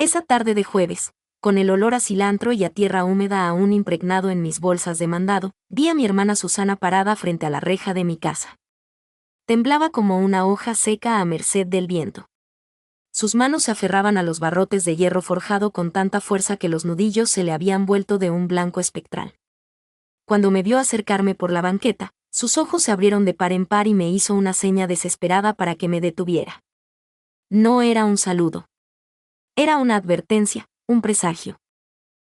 Esa tarde de jueves, con el olor a cilantro y a tierra húmeda aún impregnado en mis bolsas de mandado, vi a mi hermana Susana parada frente a la reja de mi casa. Temblaba como una hoja seca a merced del viento. Sus manos se aferraban a los barrotes de hierro forjado con tanta fuerza que los nudillos se le habían vuelto de un blanco espectral. Cuando me vio acercarme por la banqueta, sus ojos se abrieron de par en par y me hizo una seña desesperada para que me detuviera. No era un saludo. Era una advertencia, un presagio.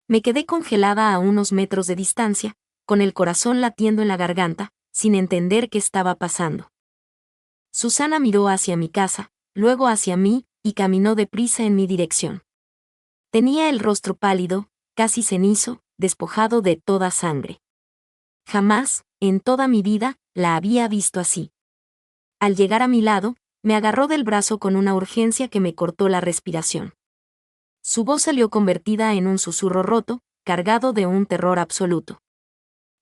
Me quedé congelada a unos metros de distancia, con el corazón latiendo en la garganta, sin entender qué estaba pasando. Susana miró hacia mi casa, luego hacia mí, y caminó deprisa en mi dirección. Tenía el rostro pálido, casi cenizo, despojado de toda sangre. Jamás, en toda mi vida, la había visto así. Al llegar a mi lado, me agarró del brazo con una urgencia que me cortó la respiración. Su voz salió convertida en un susurro roto, cargado de un terror absoluto.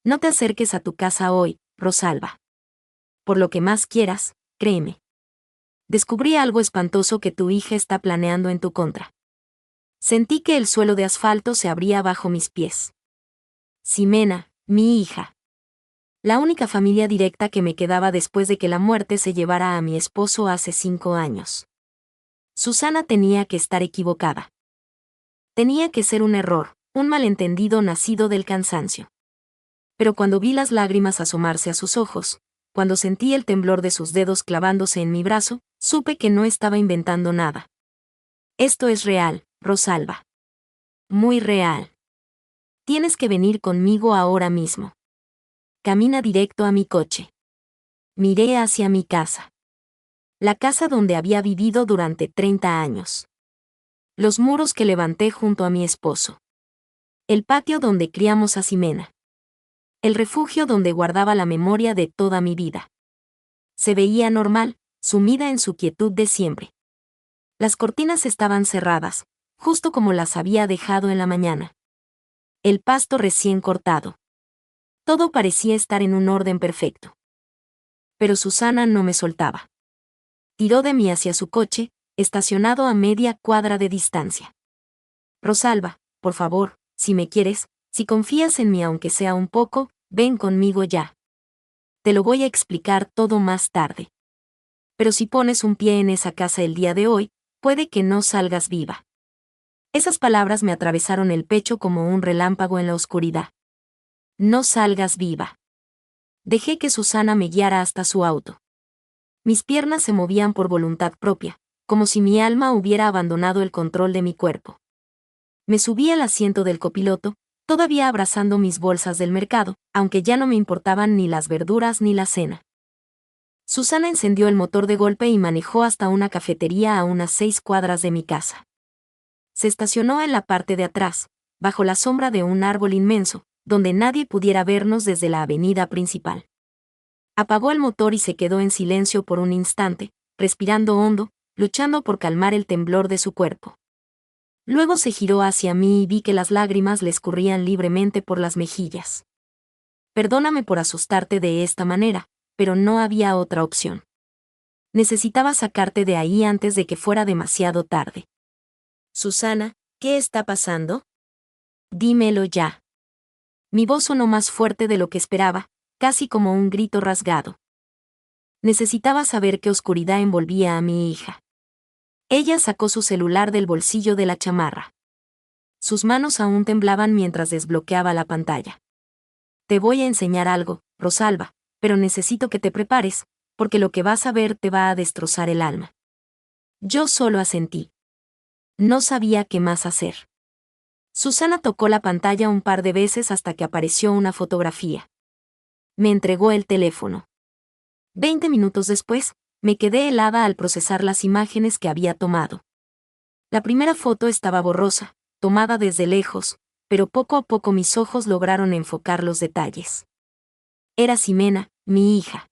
No te acerques a tu casa hoy, Rosalba. Por lo que más quieras, créeme. Descubrí algo espantoso que tu hija está planeando en tu contra. Sentí que el suelo de asfalto se abría bajo mis pies. Ximena, mi hija. La única familia directa que me quedaba después de que la muerte se llevara a mi esposo hace 5 años. Susana tenía que estar equivocada. Tenía que ser un error, un malentendido nacido del cansancio. Pero cuando vi las lágrimas asomarse a sus ojos, cuando sentí el temblor de sus dedos clavándose en mi brazo, supe que no estaba inventando nada. Esto es real, Rosalba. Muy real. Tienes que venir conmigo ahora mismo. Camina directo a mi coche. Miré hacia mi casa. La casa donde había vivido durante 30 años. Los muros que levanté junto a mi esposo. El patio donde criamos a Ximena. El refugio donde guardaba la memoria de toda mi vida. Se veía normal, sumida en su quietud de siempre. Las cortinas estaban cerradas, justo como las había dejado en la mañana. El pasto recién cortado. Todo parecía estar en un orden perfecto. Pero Susana no me soltaba. Tiró de mí hacia su coche, estacionado a media cuadra de distancia. Rosalba, por favor, si me quieres, si confías en mí aunque sea un poco, ven conmigo ya. Te lo voy a explicar todo más tarde. Pero si pones un pie en esa casa el día de hoy, puede que no salgas viva. Esas palabras me atravesaron el pecho como un relámpago en la oscuridad. No salgas viva. Dejé que Susana me guiara hasta su auto. Mis piernas se movían por voluntad propia, como si mi alma hubiera abandonado el control de mi cuerpo. Me subí al asiento del copiloto, todavía abrazando mis bolsas del mercado, aunque ya no me importaban ni las verduras ni la cena. Susana encendió el motor de golpe y manejó hasta una cafetería a unas 6 cuadras de mi casa. Se estacionó en la parte de atrás, bajo la sombra de un árbol inmenso, donde nadie pudiera vernos desde la avenida principal. Apagó el motor y se quedó en silencio por un instante, respirando hondo, luchando por calmar el temblor de su cuerpo. Luego se giró hacia mí y vi que las lágrimas le escurrían libremente por las mejillas. Perdóname por asustarte de esta manera, pero no había otra opción. Necesitaba sacarte de ahí antes de que fuera demasiado tarde. Susana, ¿qué está pasando? Dímelo ya. Mi voz sonó más fuerte de lo que esperaba, casi como un grito rasgado. Necesitaba saber qué oscuridad envolvía a mi hija. Ella sacó su celular del bolsillo de la chamarra. Sus manos aún temblaban mientras desbloqueaba la pantalla. Te voy a enseñar algo, Rosalba, pero necesito que te prepares, porque lo que vas a ver te va a destrozar el alma. Yo solo asentí. No sabía qué más hacer. Susana tocó la pantalla un par de veces hasta que apareció una fotografía. Me entregó el teléfono. 20 minutos después, me quedé helada al procesar las imágenes que había tomado. La primera foto estaba borrosa, tomada desde lejos, pero poco a poco mis ojos lograron enfocar los detalles. Era Ximena, mi hija.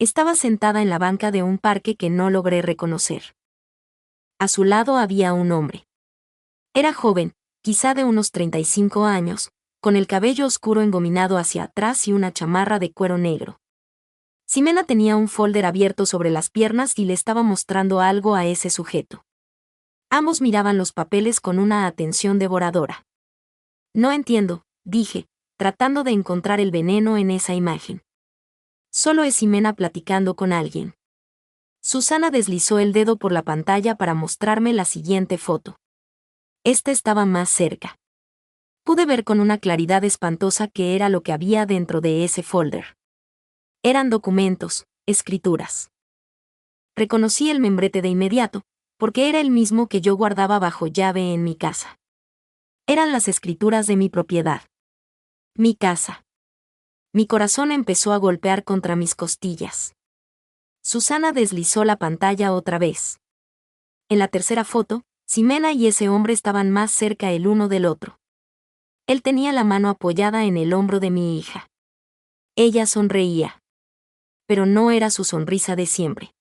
Estaba sentada en la banca de un parque que no logré reconocer. A su lado había un hombre. Era joven, quizá de unos 35 años, con el cabello oscuro engominado hacia atrás y una chamarra de cuero negro. Ximena tenía un folder abierto sobre las piernas y le estaba mostrando algo a ese sujeto. Ambos miraban los papeles con una atención devoradora. No entiendo, dije, tratando de encontrar el veneno en esa imagen. Solo es Ximena platicando con alguien. Susana deslizó el dedo por la pantalla para mostrarme la siguiente foto. Esta estaba más cerca. Pude ver con una claridad espantosa qué era lo que había dentro de ese folder. Eran documentos, escrituras. Reconocí el membrete de inmediato, porque era el mismo que yo guardaba bajo llave en mi casa. Eran las escrituras de mi propiedad. Mi casa. Mi corazón empezó a golpear contra mis costillas. Susana deslizó la pantalla otra vez. En la tercera foto, Ximena y ese hombre estaban más cerca el uno del otro. Él tenía la mano apoyada en el hombro de mi hija. Ella sonreía. Pero no era su sonrisa de siempre.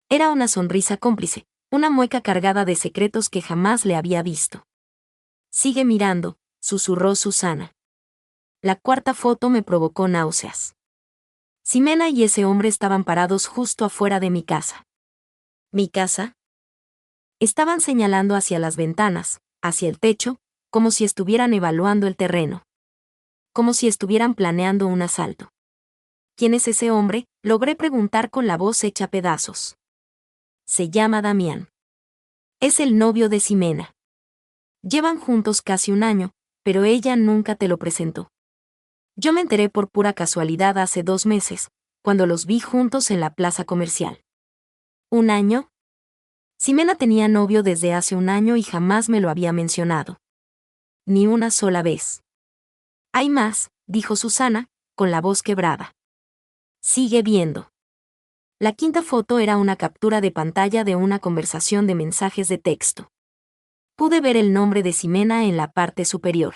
Era una sonrisa cómplice, una mueca cargada de secretos que jamás le había visto. Sigue mirando, susurró Susana. La cuarta foto me provocó náuseas. Ximena y ese hombre estaban parados justo afuera de mi casa. ¿Mi casa? Estaban señalando hacia las ventanas, hacia el techo, como si estuvieran evaluando el terreno. Como si estuvieran planeando un asalto. ¿Quién es ese hombre?, logré preguntar con la voz hecha pedazos. Se llama Damián. Es el novio de Ximena. Llevan juntos casi un año, pero ella nunca te lo presentó. Yo me enteré por pura casualidad hace 2 meses, cuando los vi juntos en la plaza comercial. ¿Un año? Ximena tenía novio desde hace un año y jamás me lo había mencionado. Ni una sola vez. Hay más, dijo Susana, con la voz quebrada. Sigue viendo. La quinta foto era una captura de pantalla de una conversación de mensajes de texto. Pude ver el nombre de Ximena en la parte superior.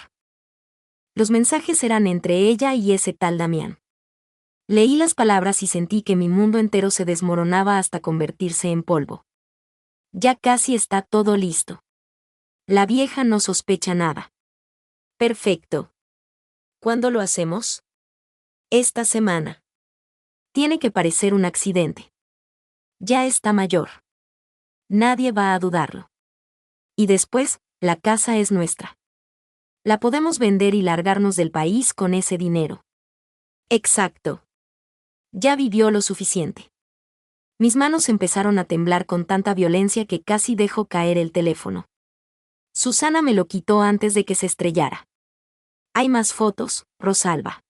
Los mensajes eran entre ella y ese tal Damián. Leí las palabras y sentí que mi mundo entero se desmoronaba hasta convertirse en polvo. Ya casi está todo listo. La vieja no sospecha nada. Perfecto. ¿Cuándo lo hacemos? Esta semana. Tiene que parecer un accidente. Ya está mayor. Nadie va a dudarlo. Y después, la casa es nuestra. La podemos vender y largarnos del país con ese dinero. Exacto. Ya vivió lo suficiente. Mis manos empezaron a temblar con tanta violencia que casi dejó caer el teléfono. Susana me lo quitó antes de que se estrellara. Hay más fotos, Rosalba.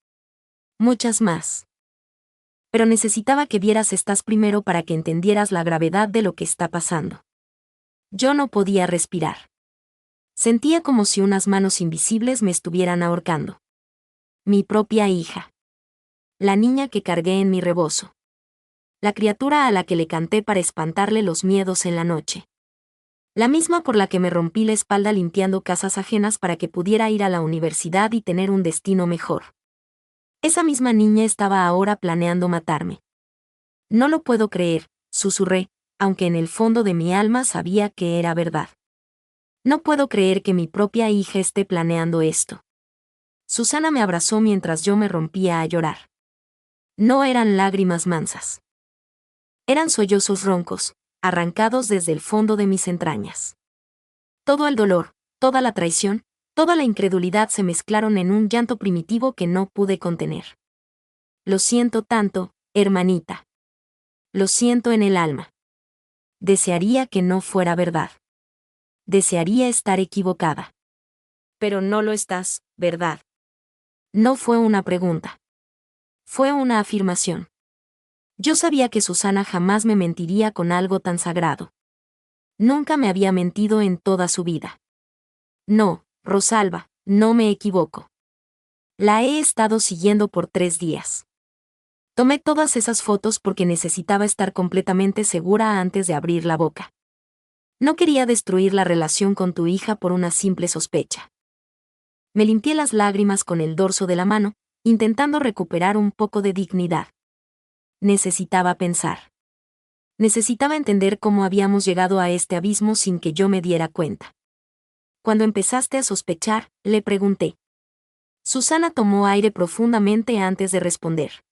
Muchas más. Pero necesitaba que vieras estas primero para que entendieras la gravedad de lo que está pasando. Yo no podía respirar. Sentía como si unas manos invisibles me estuvieran ahorcando. Mi propia hija. La niña que cargué en mi rebozo. La criatura a la que le canté para espantarle los miedos en la noche. La misma por la que me rompí la espalda limpiando casas ajenas para que pudiera ir a la universidad y tener un destino mejor. Esa misma niña estaba ahora planeando matarme. No lo puedo creer, susurré, aunque en el fondo de mi alma sabía que era verdad. No puedo creer que mi propia hija esté planeando esto. Susana me abrazó mientras yo me rompía a llorar. No eran lágrimas mansas. Eran sollozos roncos, arrancados desde el fondo de mis entrañas. Todo el dolor, toda la traición, toda la incredulidad se mezclaron en un llanto primitivo que no pude contener. Lo siento tanto, hermanita. Lo siento en el alma. Desearía que no fuera verdad. Desearía estar equivocada. Pero no lo estás, ¿verdad? No fue una pregunta. Fue una afirmación. Yo sabía que Susana jamás me mentiría con algo tan sagrado. Nunca me había mentido en toda su vida. No, Rosalba, no me equivoco. La he estado siguiendo por 3 días. Tomé todas esas fotos porque necesitaba estar completamente segura antes de abrir la boca. No quería destruir la relación con tu hija por una simple sospecha. Me limpié las lágrimas con el dorso de la mano, intentando recuperar un poco de dignidad. Necesitaba pensar. Necesitaba entender cómo habíamos llegado a este abismo sin que yo me diera cuenta. Cuando empezaste a sospechar, le pregunté. Susana tomó aire profundamente antes de responder.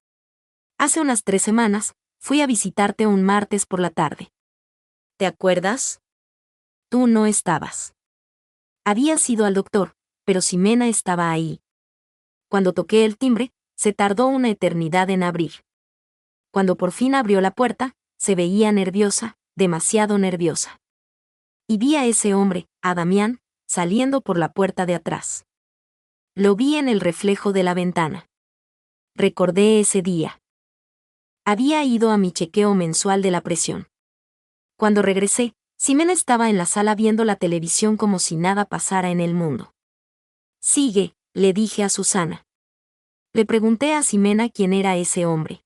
Hace unas 3 semanas, fui a visitarte un martes por la tarde. ¿Te acuerdas? Tú no estabas. Habías ido al doctor, pero Ximena estaba ahí. Cuando toqué el timbre, se tardó una eternidad en abrir. Cuando por fin abrió la puerta, se veía nerviosa, demasiado nerviosa. Y vi a ese hombre, a Damián, saliendo por la puerta de atrás. Lo vi en el reflejo de la ventana. Recordé ese día. Había ido a mi chequeo mensual de la presión. Cuando regresé, Ximena estaba en la sala viendo la televisión como si nada pasara en el mundo. Sigue, le dije a Susana. Le pregunté a Ximena quién era ese hombre.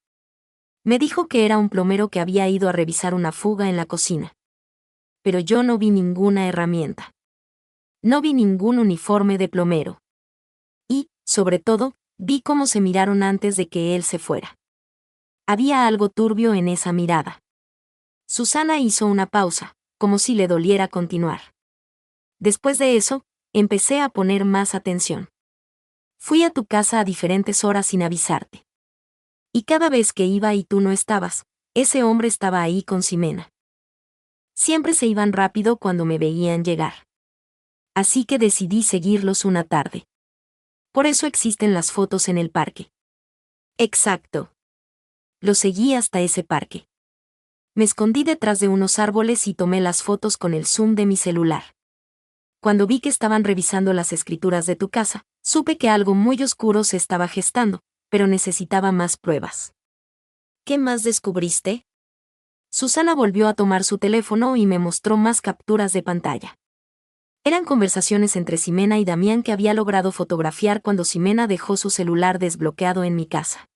Me dijo que era un plomero que había ido a revisar una fuga en la cocina. Pero yo no vi ninguna herramienta. No vi ningún uniforme de plomero. Y, sobre todo, vi cómo se miraron antes de que él se fuera. Había algo turbio en esa mirada. Susana hizo una pausa, como si le doliera continuar. Después de eso, empecé a poner más atención. Fui a tu casa a diferentes horas sin avisarte. Y cada vez que iba y tú no estabas, ese hombre estaba ahí con Ximena. Siempre se iban rápido cuando me veían llegar. Así que decidí seguirlos una tarde. Por eso existen las fotos en el parque. Exacto. Los seguí hasta ese parque. Me escondí detrás de unos árboles y tomé las fotos con el zoom de mi celular. Cuando vi que estaban revisando las escrituras de tu casa, supe que algo muy oscuro se estaba gestando, pero necesitaba más pruebas. ¿Qué más descubriste? Susana volvió a tomar su teléfono y me mostró más capturas de pantalla. Eran conversaciones entre Ximena y Damián que había logrado fotografiar cuando Ximena dejó su celular desbloqueado en mi casa.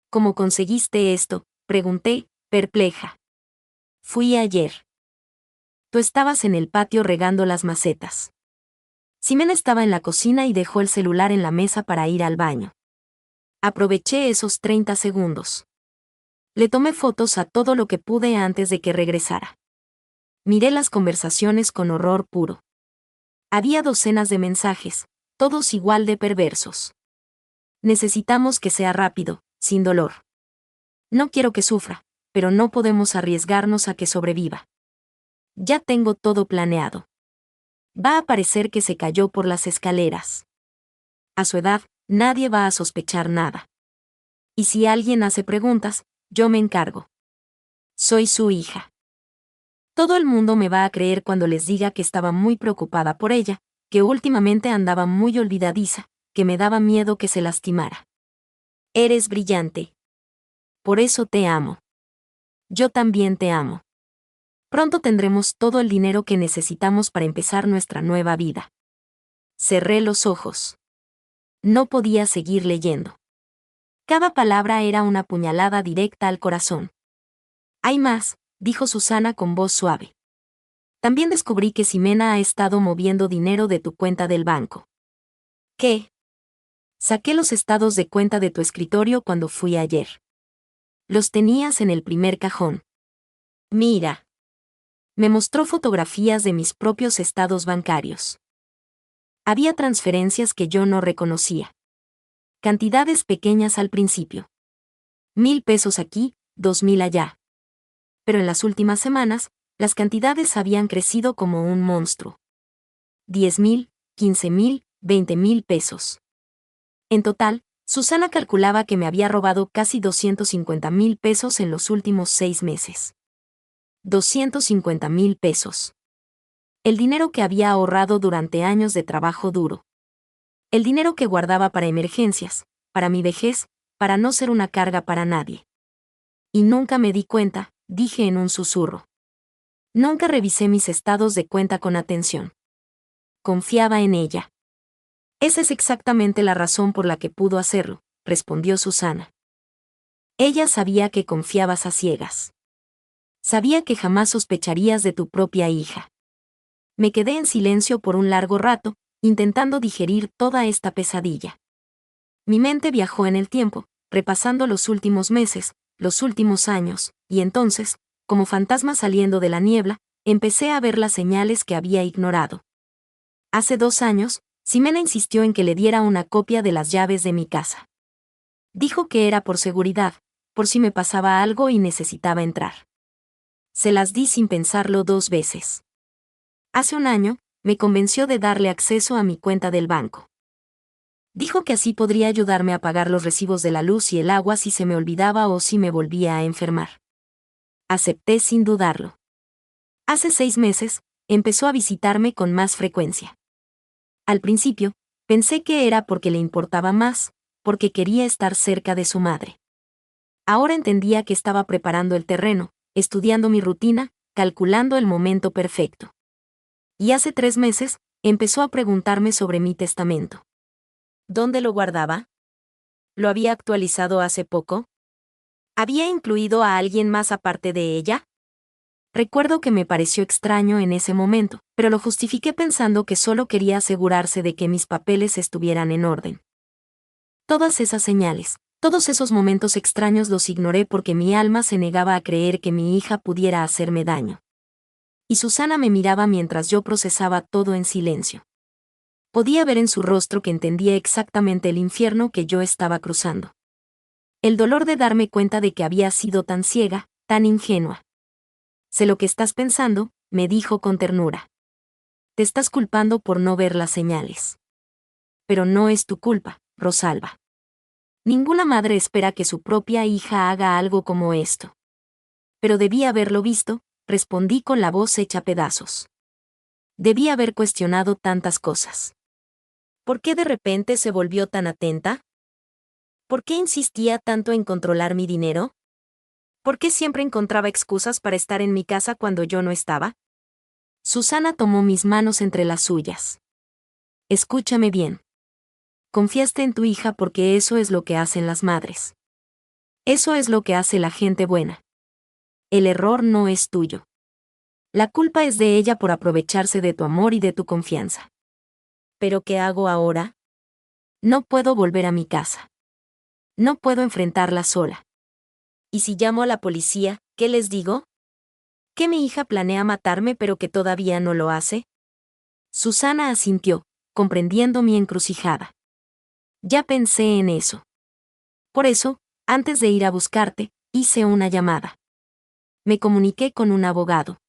¿Cómo conseguiste esto?, pregunté, perpleja. Fui ayer. Tú estabas en el patio regando las macetas. Ximena estaba en la cocina y dejó el celular en la mesa para ir al baño. Aproveché esos 30 segundos. Le tomé fotos a todo lo que pude antes de que regresara. Miré las conversaciones con horror puro. Había docenas de mensajes, todos igual de perversos. Necesitamos que sea rápido, sin dolor. No quiero que sufra, pero no podemos arriesgarnos a que sobreviva. Ya tengo todo planeado. Va a parecer que se cayó por las escaleras. A su edad, nadie va a sospechar nada. Y si alguien hace preguntas, yo me encargo. Soy su hija. Todo el mundo me va a creer cuando les diga que estaba muy preocupada por ella, que últimamente andaba muy olvidadiza, que me daba miedo que se lastimara. Eres brillante. Por eso te amo. Yo también te amo. Pronto tendremos todo el dinero que necesitamos para empezar nuestra nueva vida. Cerré los ojos. No podía seguir leyendo. Cada palabra era una puñalada directa al corazón. Hay más, dijo Susana con voz suave. También descubrí que Ximena ha estado moviendo dinero de tu cuenta del banco. ¿Qué? Saqué los estados de cuenta de tu escritorio cuando fui ayer. Los tenías en el primer cajón. Mira. Me mostró fotografías de mis propios estados bancarios. Había transferencias que yo no reconocía. Cantidades pequeñas al principio. 1,000 pesos aquí, 2,000 allá. Pero en las últimas semanas, las cantidades habían crecido como un monstruo. 10,000, 15,000, 20,000 pesos. En total, Susana calculaba que me había robado casi 250,000 pesos en los últimos 6 meses. 250,000 pesos. El dinero que había ahorrado durante años de trabajo duro. El dinero que guardaba para emergencias, para mi vejez, para no ser una carga para nadie. Y nunca me di cuenta, dije en un susurro. Nunca revisé mis estados de cuenta con atención. Confiaba en ella. Esa es exactamente la razón por la que pudo hacerlo, respondió Susana. Ella sabía que confiabas a ciegas. Sabía que jamás sospecharías de tu propia hija. Me quedé en silencio por un largo rato, intentando digerir toda esta pesadilla. Mi mente viajó en el tiempo, repasando los últimos meses, los últimos años, y entonces, como fantasma saliendo de la niebla, empecé a ver las señales que había ignorado. Hace 2 años, Ximena insistió en que le diera una copia de las llaves de mi casa. Dijo que era por seguridad, por si me pasaba algo y necesitaba entrar. Se las di sin pensarlo 2 veces. Hace un año, me convenció de darle acceso a mi cuenta del banco. Dijo que así podría ayudarme a pagar los recibos de la luz y el agua si se me olvidaba o si me volvía a enfermar. Acepté sin dudarlo. Hace 6 meses, empezó a visitarme con más frecuencia. Al principio, pensé que era porque le importaba más, porque quería estar cerca de su madre. Ahora entendía que estaba preparando el terreno, estudiando mi rutina, calculando el momento perfecto. Y hace 3 meses, empezó a preguntarme sobre mi testamento. ¿Dónde lo guardaba? ¿Lo había actualizado hace poco? ¿Había incluido a alguien más aparte de ella? Recuerdo que me pareció extraño en ese momento, pero lo justifiqué pensando que solo quería asegurarse de que mis papeles estuvieran en orden. Todas esas señales, todos esos momentos extraños los ignoré porque mi alma se negaba a creer que mi hija pudiera hacerme daño. Y Susana me miraba mientras yo procesaba todo en silencio. Podía ver en su rostro que entendía exactamente el infierno que yo estaba cruzando. El dolor de darme cuenta de que había sido tan ciega, tan ingenua. Sé lo que estás pensando, me dijo con ternura. Te estás culpando por no ver las señales. Pero no es tu culpa, Rosalba. Ninguna madre espera que su propia hija haga algo como esto. Pero debí haberlo visto, respondí con la voz hecha pedazos. Debí haber cuestionado tantas cosas. ¿Por qué de repente se volvió tan atenta? ¿Por qué insistía tanto en controlar mi dinero? ¿Por qué siempre encontraba excusas para estar en mi casa cuando yo no estaba? Susana tomó mis manos entre las suyas. Escúchame bien. Confiaste en tu hija porque eso es lo que hacen las madres. Eso es lo que hace la gente buena. El error no es tuyo. La culpa es de ella por aprovecharse de tu amor y de tu confianza. ¿Pero qué hago ahora? No puedo volver a mi casa. No puedo enfrentarla sola. ¿Y si llamo a la policía, qué les digo? ¿Que mi hija planea matarme pero que todavía no lo hace? Susana asintió, comprendiendo mi encrucijada. Ya pensé en eso. Por eso, antes de ir a buscarte, hice una llamada. Me comuniqué con un abogado.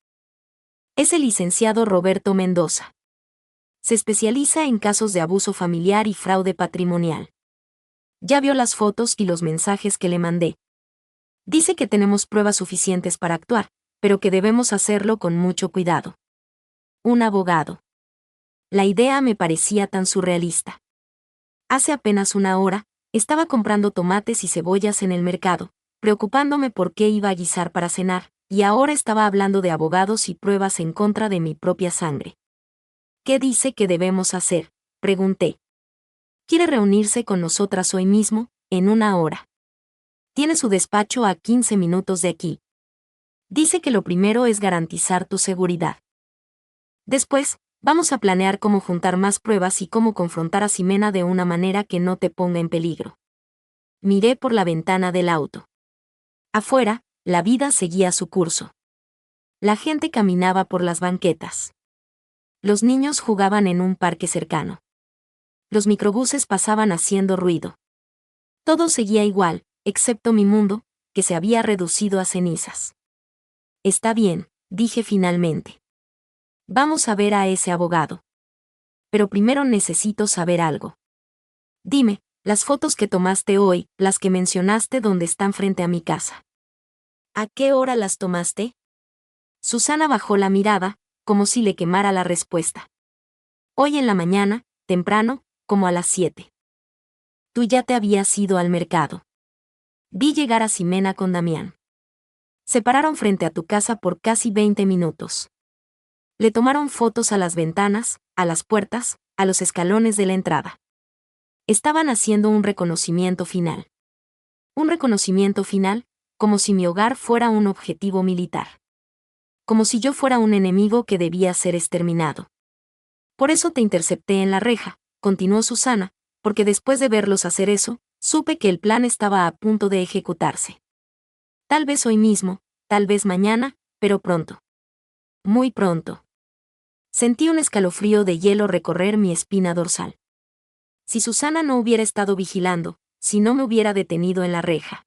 Es el licenciado Roberto Mendoza. Se especializa en casos de abuso familiar y fraude patrimonial. Ya vio las fotos y los mensajes que le mandé. Dice que tenemos pruebas suficientes para actuar, pero que debemos hacerlo con mucho cuidado. Un abogado. La idea me parecía tan surrealista. Hace apenas una hora, estaba comprando tomates y cebollas en el mercado, preocupándome por qué iba a guisar para cenar, y ahora estaba hablando de abogados y pruebas en contra de mi propia sangre. ¿Qué dice que debemos hacer?, pregunté. Quiere reunirse con nosotras hoy mismo, en una hora. Tiene su despacho a 15 minutos de aquí. Dice que lo primero es garantizar tu seguridad. Después, vamos a planear cómo juntar más pruebas y cómo confrontar a Ximena de una manera que no te ponga en peligro. Miré por la ventana del auto. Afuera, la vida seguía su curso. La gente caminaba por las banquetas. Los niños jugaban en un parque cercano. Los microbuses pasaban haciendo ruido. Todo seguía igual, excepto mi mundo, que se había reducido a cenizas. Está bien, dije finalmente. Vamos a ver a ese abogado. Pero primero necesito saber algo. Dime, las fotos que tomaste hoy, las que mencionaste donde están frente a mi casa. ¿A qué hora las tomaste? Susana bajó la mirada, como si le quemara la respuesta. Hoy en la mañana, temprano, como a las 7. Tú ya te habías ido al mercado. Vi llegar a Ximena con Damián. Se pararon frente a tu casa por casi 20 minutos. Le tomaron fotos a las ventanas, a las puertas, a los escalones de la entrada. Estaban haciendo un reconocimiento final. Un reconocimiento final, como si mi hogar fuera un objetivo militar. Como si yo fuera un enemigo que debía ser exterminado. Por eso te intercepté en la reja, continuó Susana, porque después de verlos hacer eso, supe que el plan estaba a punto de ejecutarse. Tal vez hoy mismo, tal vez mañana, pero pronto. Muy pronto. Sentí un escalofrío de hielo recorrer mi espina dorsal. Si Susana no hubiera estado vigilando, si no me hubiera detenido en la reja.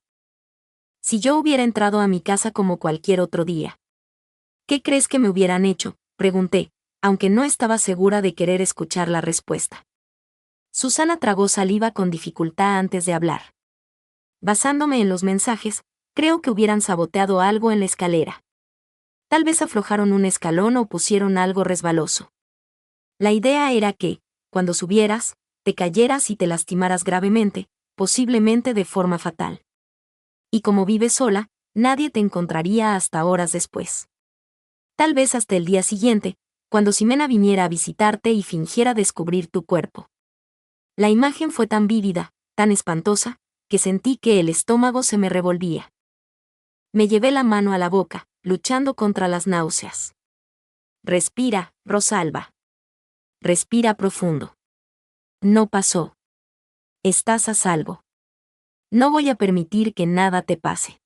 Si yo hubiera entrado a mi casa como cualquier otro día. ¿Qué crees que me hubieran hecho?, pregunté, aunque no estaba segura de querer escuchar la respuesta. Susana tragó saliva con dificultad antes de hablar. Basándome en los mensajes, creo que hubieran saboteado algo en la escalera. Tal vez aflojaron un escalón o pusieron algo resbaloso. La idea era que, cuando subieras, te cayeras y te lastimaras gravemente, posiblemente de forma fatal. Y como vives sola, nadie te encontraría hasta horas después. Tal vez hasta el día siguiente, cuando Ximena viniera a visitarte y fingiera descubrir tu cuerpo. La imagen fue tan vívida, tan espantosa, que sentí que el estómago se me revolvía. Me llevé la mano a la boca, luchando contra las náuseas. Respira, Rosalba. Respira profundo. No pasó. Estás a salvo. No voy a permitir que nada te pase.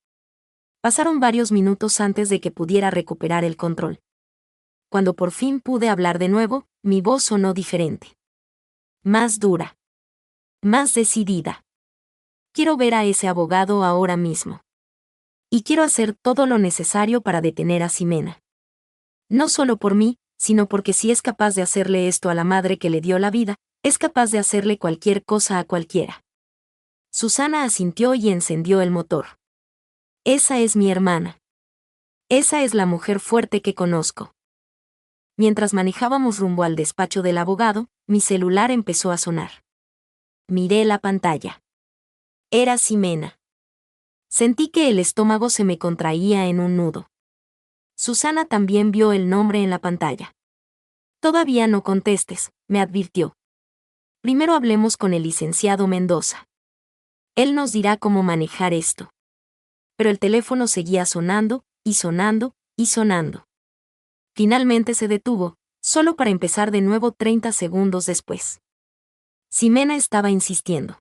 Pasaron varios minutos antes de que pudiera recuperar el control. Cuando por fin pude hablar de nuevo, mi voz sonó diferente. Más dura. Más decidida. Quiero ver a ese abogado ahora mismo. Y quiero hacer todo lo necesario para detener a Ximena. No solo por mí, sino porque si es capaz de hacerle esto a la madre que le dio la vida, es capaz de hacerle cualquier cosa a cualquiera. Susana asintió y encendió el motor. Esa es mi hermana. Esa es la mujer fuerte que conozco. Mientras manejábamos rumbo al despacho del abogado, mi celular empezó a sonar. Miré la pantalla. Era Ximena. Sentí que el estómago se me contraía en un nudo. Susana también vio el nombre en la pantalla. Todavía no contestes, me advirtió. Primero hablemos con el licenciado Mendoza. Él nos dirá cómo manejar esto. Pero el teléfono seguía sonando, y sonando, y sonando. Finalmente se detuvo, solo para empezar de nuevo 30 segundos después. Ximena estaba insistiendo.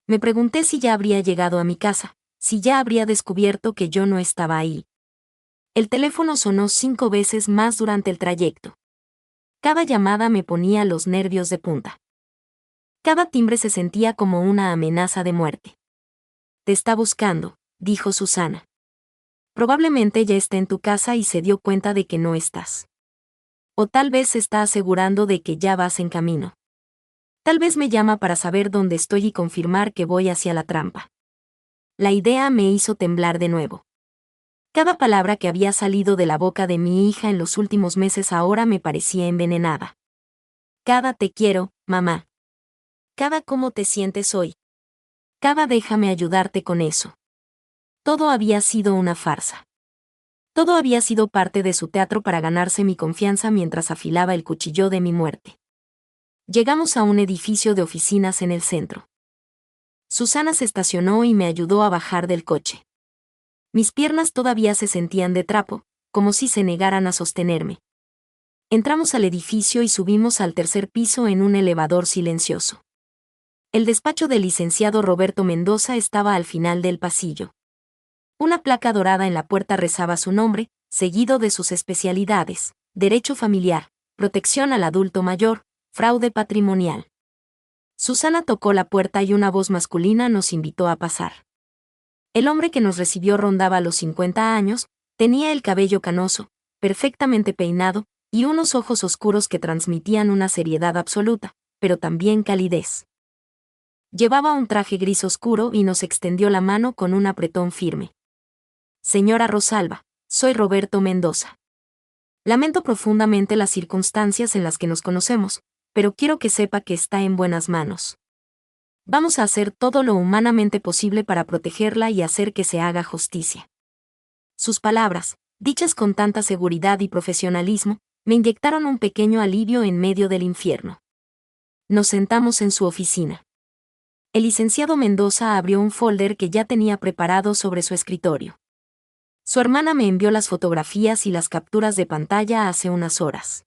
Me pregunté si ya habría llegado a mi casa, si ya habría descubierto que yo no estaba ahí. El teléfono sonó 5 veces más durante el trayecto. Cada llamada me ponía los nervios de punta. Cada timbre se sentía como una amenaza de muerte. Te está buscando, dijo Susana. Probablemente ya está en tu casa y se dio cuenta de que no estás. O tal vez se está asegurando de que ya vas en camino. Tal vez me llama para saber dónde estoy y confirmar que voy hacia la trampa. La idea me hizo temblar de nuevo. Cada palabra que había salido de la boca de mi hija en los últimos meses ahora me parecía envenenada. Cada te quiero, mamá. Cada cómo te sientes hoy. Cada déjame ayudarte con eso. Todo había sido una farsa. Todo había sido parte de su teatro para ganarse mi confianza mientras afilaba el cuchillo de mi muerte. Llegamos a un edificio de oficinas en el centro. Susana se estacionó y me ayudó a bajar del coche. Mis piernas todavía se sentían de trapo, como si se negaran a sostenerme. Entramos al edificio y subimos al tercer piso en un elevador silencioso. El despacho del licenciado Roberto Mendoza estaba al final del pasillo. Una placa dorada en la puerta rezaba su nombre, seguido de sus especialidades: derecho familiar, protección al adulto mayor, fraude patrimonial. Susana tocó la puerta y una voz masculina nos invitó a pasar. El hombre que nos recibió rondaba los 50 años, tenía el cabello canoso, perfectamente peinado, y unos ojos oscuros que transmitían una seriedad absoluta, pero también calidez. Llevaba un traje gris oscuro y nos extendió la mano con un apretón firme. Señora Rosalba, soy Roberto Mendoza. Lamento profundamente las circunstancias en las que nos conocemos, pero quiero que sepa que está en buenas manos. Vamos a hacer todo lo humanamente posible para protegerla y hacer que se haga justicia. Sus palabras, dichas con tanta seguridad y profesionalismo, me inyectaron un pequeño alivio en medio del infierno. Nos sentamos en su oficina. El licenciado Mendoza abrió un folder que ya tenía preparado sobre su escritorio. Su hermana me envió las fotografías y las capturas de pantalla hace unas horas.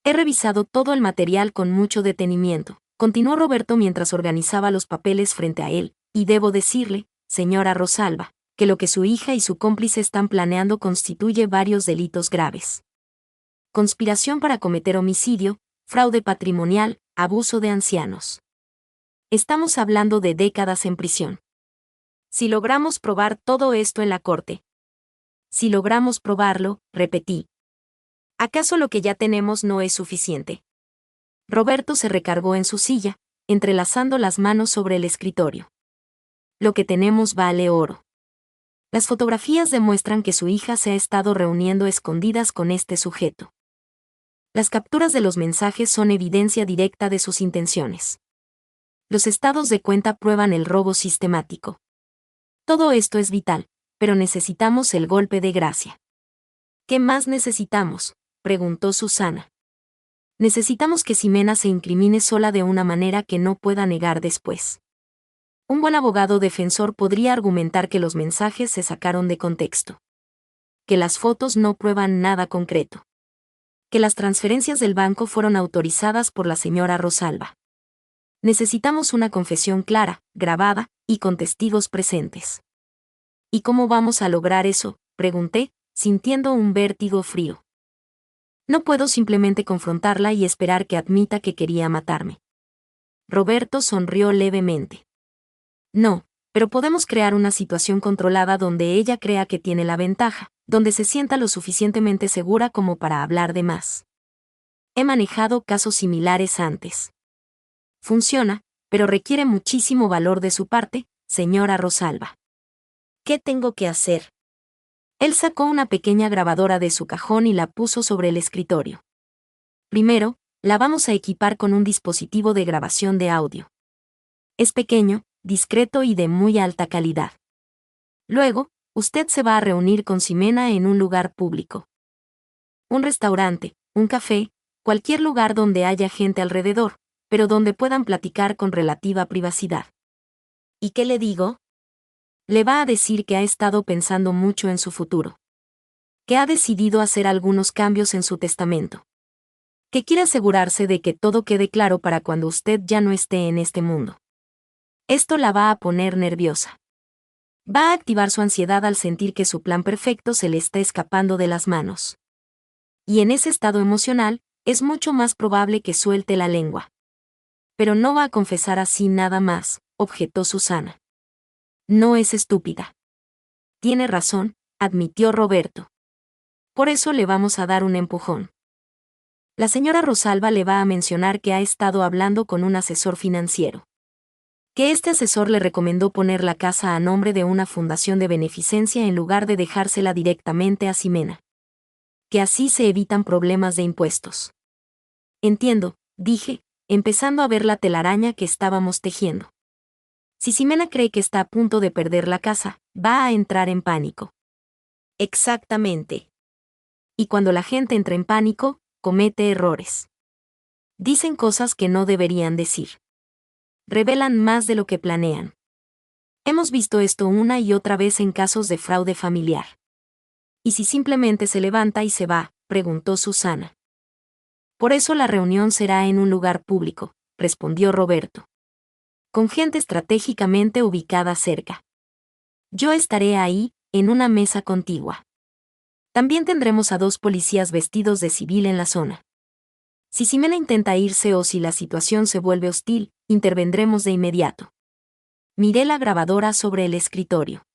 He revisado todo el material con mucho detenimiento, continuó Roberto mientras organizaba los papeles frente a él, y debo decirle, señora Rosalba, que lo que su hija y su cómplice están planeando constituye varios delitos graves. Conspiración para cometer homicidio, fraude patrimonial, abuso de ancianos. Estamos hablando de décadas en prisión. Si logramos probar todo esto en la corte. Si logramos probarlo, repetí. ¿Acaso lo que ya tenemos no es suficiente? Roberto se recargó en su silla, entrelazando las manos sobre el escritorio. Lo que tenemos vale oro. Las fotografías demuestran que su hija se ha estado reuniendo escondidas con este sujeto. Las capturas de los mensajes son evidencia directa de sus intenciones. Los estados de cuenta prueban el robo sistemático. Todo esto es vital, pero necesitamos el golpe de gracia. ¿Qué más necesitamos?, preguntó Susana. Necesitamos que Ximena se incrimine sola de una manera que no pueda negar después. Un buen abogado defensor podría argumentar que los mensajes se sacaron de contexto. Que las fotos no prueban nada concreto. Que las transferencias del banco fueron autorizadas por la señora Rosalba. Necesitamos una confesión clara, grabada, y con testigos presentes. ¿Y cómo vamos a lograr eso?, pregunté, sintiendo un vértigo frío. No puedo simplemente confrontarla y esperar que admita que quería matarme. Roberto sonrió levemente. No, pero podemos crear una situación controlada donde ella crea que tiene la ventaja, donde se sienta lo suficientemente segura como para hablar de más. He manejado casos similares antes. Funciona, pero requiere muchísimo valor de su parte, señora Rosalba. ¿Qué tengo que hacer? Él sacó una pequeña grabadora de su cajón y la puso sobre el escritorio. Primero, la vamos a equipar con un dispositivo de grabación de audio. Es pequeño, discreto y de muy alta calidad. Luego, usted se va a reunir con Ximena en un lugar público. Un restaurante, un café, cualquier lugar donde haya gente alrededor, pero donde puedan platicar con relativa privacidad. ¿Y qué le digo? Le va a decir que ha estado pensando mucho en su futuro. Que ha decidido hacer algunos cambios en su testamento. Que quiere asegurarse de que todo quede claro para cuando usted ya no esté en este mundo. Esto la va a poner nerviosa. Va a activar su ansiedad al sentir que su plan perfecto se le está escapando de las manos. Y en ese estado emocional, es mucho más probable que suelte la lengua. Pero no va a confesar así nada más, objetó Susana. No es estúpida. Tiene razón, admitió Roberto. Por eso le vamos a dar un empujón. La señora Rosalba le va a mencionar que ha estado hablando con un asesor financiero. Que este asesor le recomendó poner la casa a nombre de una fundación de beneficencia en lugar de dejársela directamente a Ximena. Que así se evitan problemas de impuestos. Entiendo, dije, empezando a ver la telaraña que estábamos tejiendo. Si Ximena cree que está a punto de perder la casa, va a entrar en pánico. Exactamente. Y cuando la gente entra en pánico, comete errores. Dicen cosas que no deberían decir. Revelan más de lo que planean. Hemos visto esto una y otra vez en casos de fraude familiar. ¿Y si simplemente se levanta y se va?, preguntó Susana. Por eso la reunión será en un lugar público, respondió Roberto. Con gente estratégicamente ubicada cerca. Yo estaré ahí, en una mesa contigua. También tendremos a 2 policías vestidos de civil en la zona. Si Ximena intenta irse o si la situación se vuelve hostil, intervendremos de inmediato. Miré la grabadora sobre el escritorio.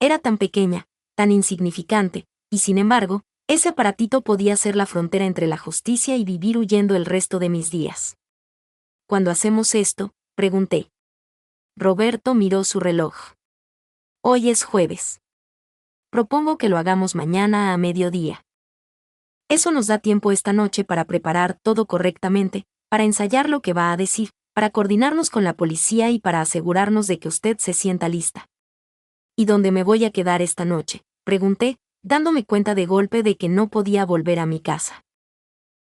Era tan pequeña, tan insignificante, y sin embargo, ese aparatito podía ser la frontera entre la justicia y vivir huyendo el resto de mis días. Cuando hacemos esto, pregunté. Roberto miró su reloj. Hoy es jueves. Propongo que lo hagamos mañana a mediodía. Eso nos da tiempo esta noche para preparar todo correctamente, para ensayar lo que va a decir, para coordinarnos con la policía y para asegurarnos de que usted se sienta lista. ¿Y dónde me voy a quedar esta noche?, pregunté, dándome cuenta de golpe de que no podía volver a mi casa.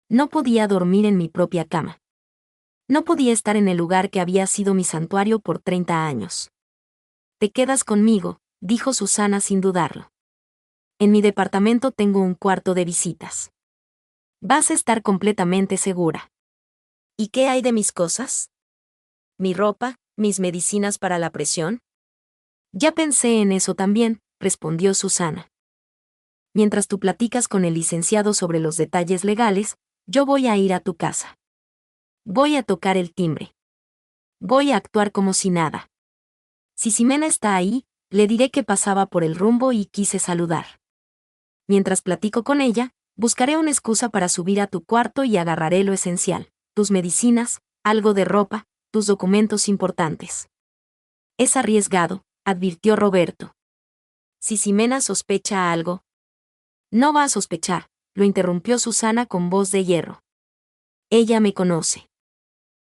No podía dormir en mi propia cama. No podía estar en el lugar que había sido mi santuario por 30 años. Te quedas conmigo, dijo Susana sin dudarlo. En mi departamento tengo un cuarto de visitas. Vas a estar completamente segura. ¿Y qué hay de mis cosas? ¿Mi ropa, mis medicinas para la presión? Ya pensé en eso también, respondió Susana. Mientras tú platicas con el licenciado sobre los detalles legales, yo voy a ir a tu casa. Voy a tocar el timbre. Voy a actuar como si nada. Si Ximena está ahí, le diré que pasaba por el rumbo y quise saludar. Mientras platico con ella, Buscaré una excusa para subir a tu cuarto y agarraré lo esencial, tus medicinas, algo de ropa, tus documentos importantes. Es arriesgado, advirtió Roberto. Si Ximena sospecha algo. No va a sospechar, lo interrumpió Susana con voz de hierro. Ella me conoce.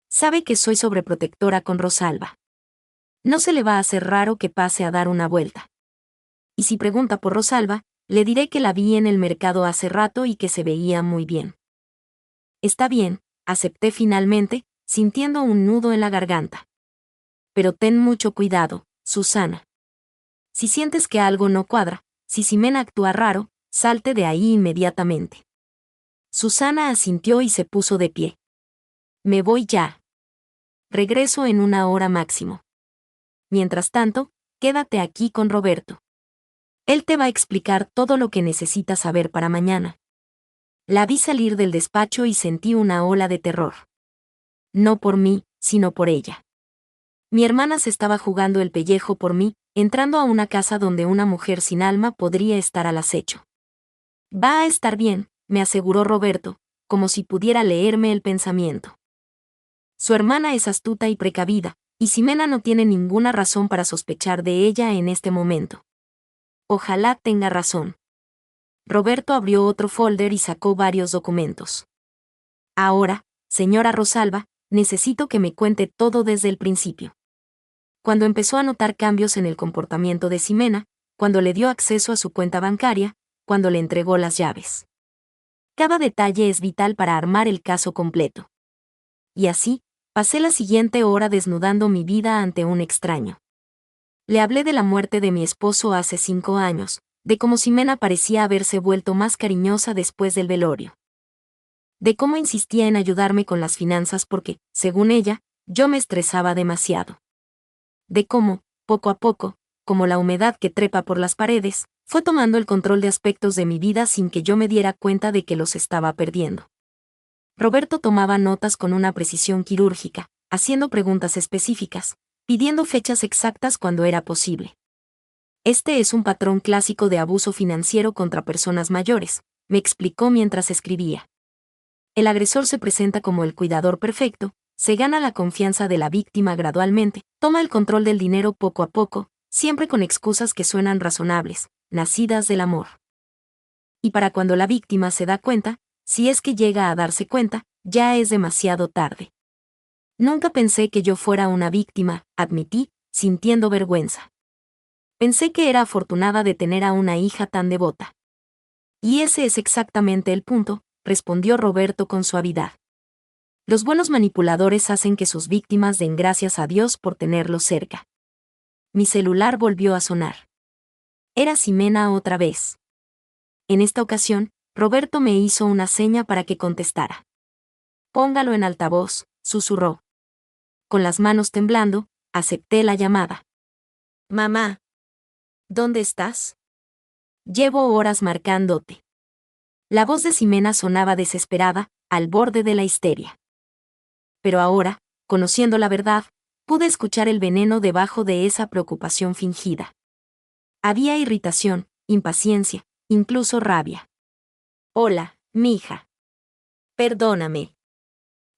Sabe que soy sobreprotectora con Rosalba. No se le va a hacer raro que pase a dar una vuelta. Y si pregunta por Rosalba, le diré que la vi en el mercado hace rato y que se veía muy bien. Está bien, acepté finalmente, sintiendo un nudo en la garganta. Pero ten mucho cuidado, Susana. Si sientes que algo no cuadra, si Ximena actúa raro, salte de ahí inmediatamente. Susana asintió y se puso de pie. Me voy ya. Regreso en 1 hora máximo. Mientras tanto, quédate aquí con Roberto. Él te va a explicar todo lo que necesitas saber para mañana. La vi salir del despacho y sentí una ola de terror. No por mí, sino por ella. Mi hermana se estaba jugando el pellejo por mí, entrando a una casa donde una mujer sin alma podría estar al acecho. Va a estar bien, me aseguró Roberto, como si pudiera leerme el pensamiento. Su hermana es astuta y precavida, y Ximena no tiene ninguna razón para sospechar de ella en este momento. Ojalá tenga razón. Roberto abrió otro folder y sacó varios documentos. Ahora, señora Rosalba, necesito que me cuente todo desde el principio. Cuando empezó a notar cambios en el comportamiento de Ximena, cuando le dio acceso a su cuenta bancaria, cuando le entregó las llaves. Cada detalle es vital para armar el caso completo. Y así, pasé la siguiente hora desnudando mi vida ante un extraño. Le hablé de la muerte de mi esposo hace 5 años, de cómo Ximena parecía haberse vuelto más cariñosa después del velorio. De cómo insistía en ayudarme con las finanzas porque, según ella, yo me estresaba demasiado. De cómo, poco a poco, como la humedad que trepa por las paredes, fue tomando el control de aspectos de mi vida sin que yo me diera cuenta de que los estaba perdiendo. Roberto tomaba notas con una precisión quirúrgica, haciendo preguntas específicas, pidiendo fechas exactas cuando era posible. Este es un patrón clásico de abuso financiero contra personas mayores, me explicó mientras escribía. El agresor se presenta como el cuidador perfecto, se gana la confianza de la víctima gradualmente, toma el control del dinero poco a poco, siempre con excusas que suenan razonables, nacidas del amor. Y para cuando la víctima se da cuenta, si es que llega a darse cuenta, ya es demasiado tarde. Nunca pensé que yo fuera una víctima, admití, sintiendo vergüenza. Pensé que era afortunada de tener a una hija tan devota. Y ese es exactamente el punto, respondió Roberto con suavidad. Los buenos manipuladores hacen que sus víctimas den gracias a Dios por tenerlos cerca. Mi celular volvió a sonar. Era Ximena otra vez. En esta ocasión, Roberto me hizo una seña para que contestara. Póngalo en altavoz, susurró. Con las manos temblando, acepté la llamada. Mamá. ¿Dónde estás? Llevo horas marcándote. La voz de Ximena sonaba desesperada, al borde de la histeria. Pero ahora, conociendo la verdad, pude escuchar el veneno debajo de esa preocupación fingida. Había irritación, impaciencia, incluso rabia. Hola, mija. Perdóname.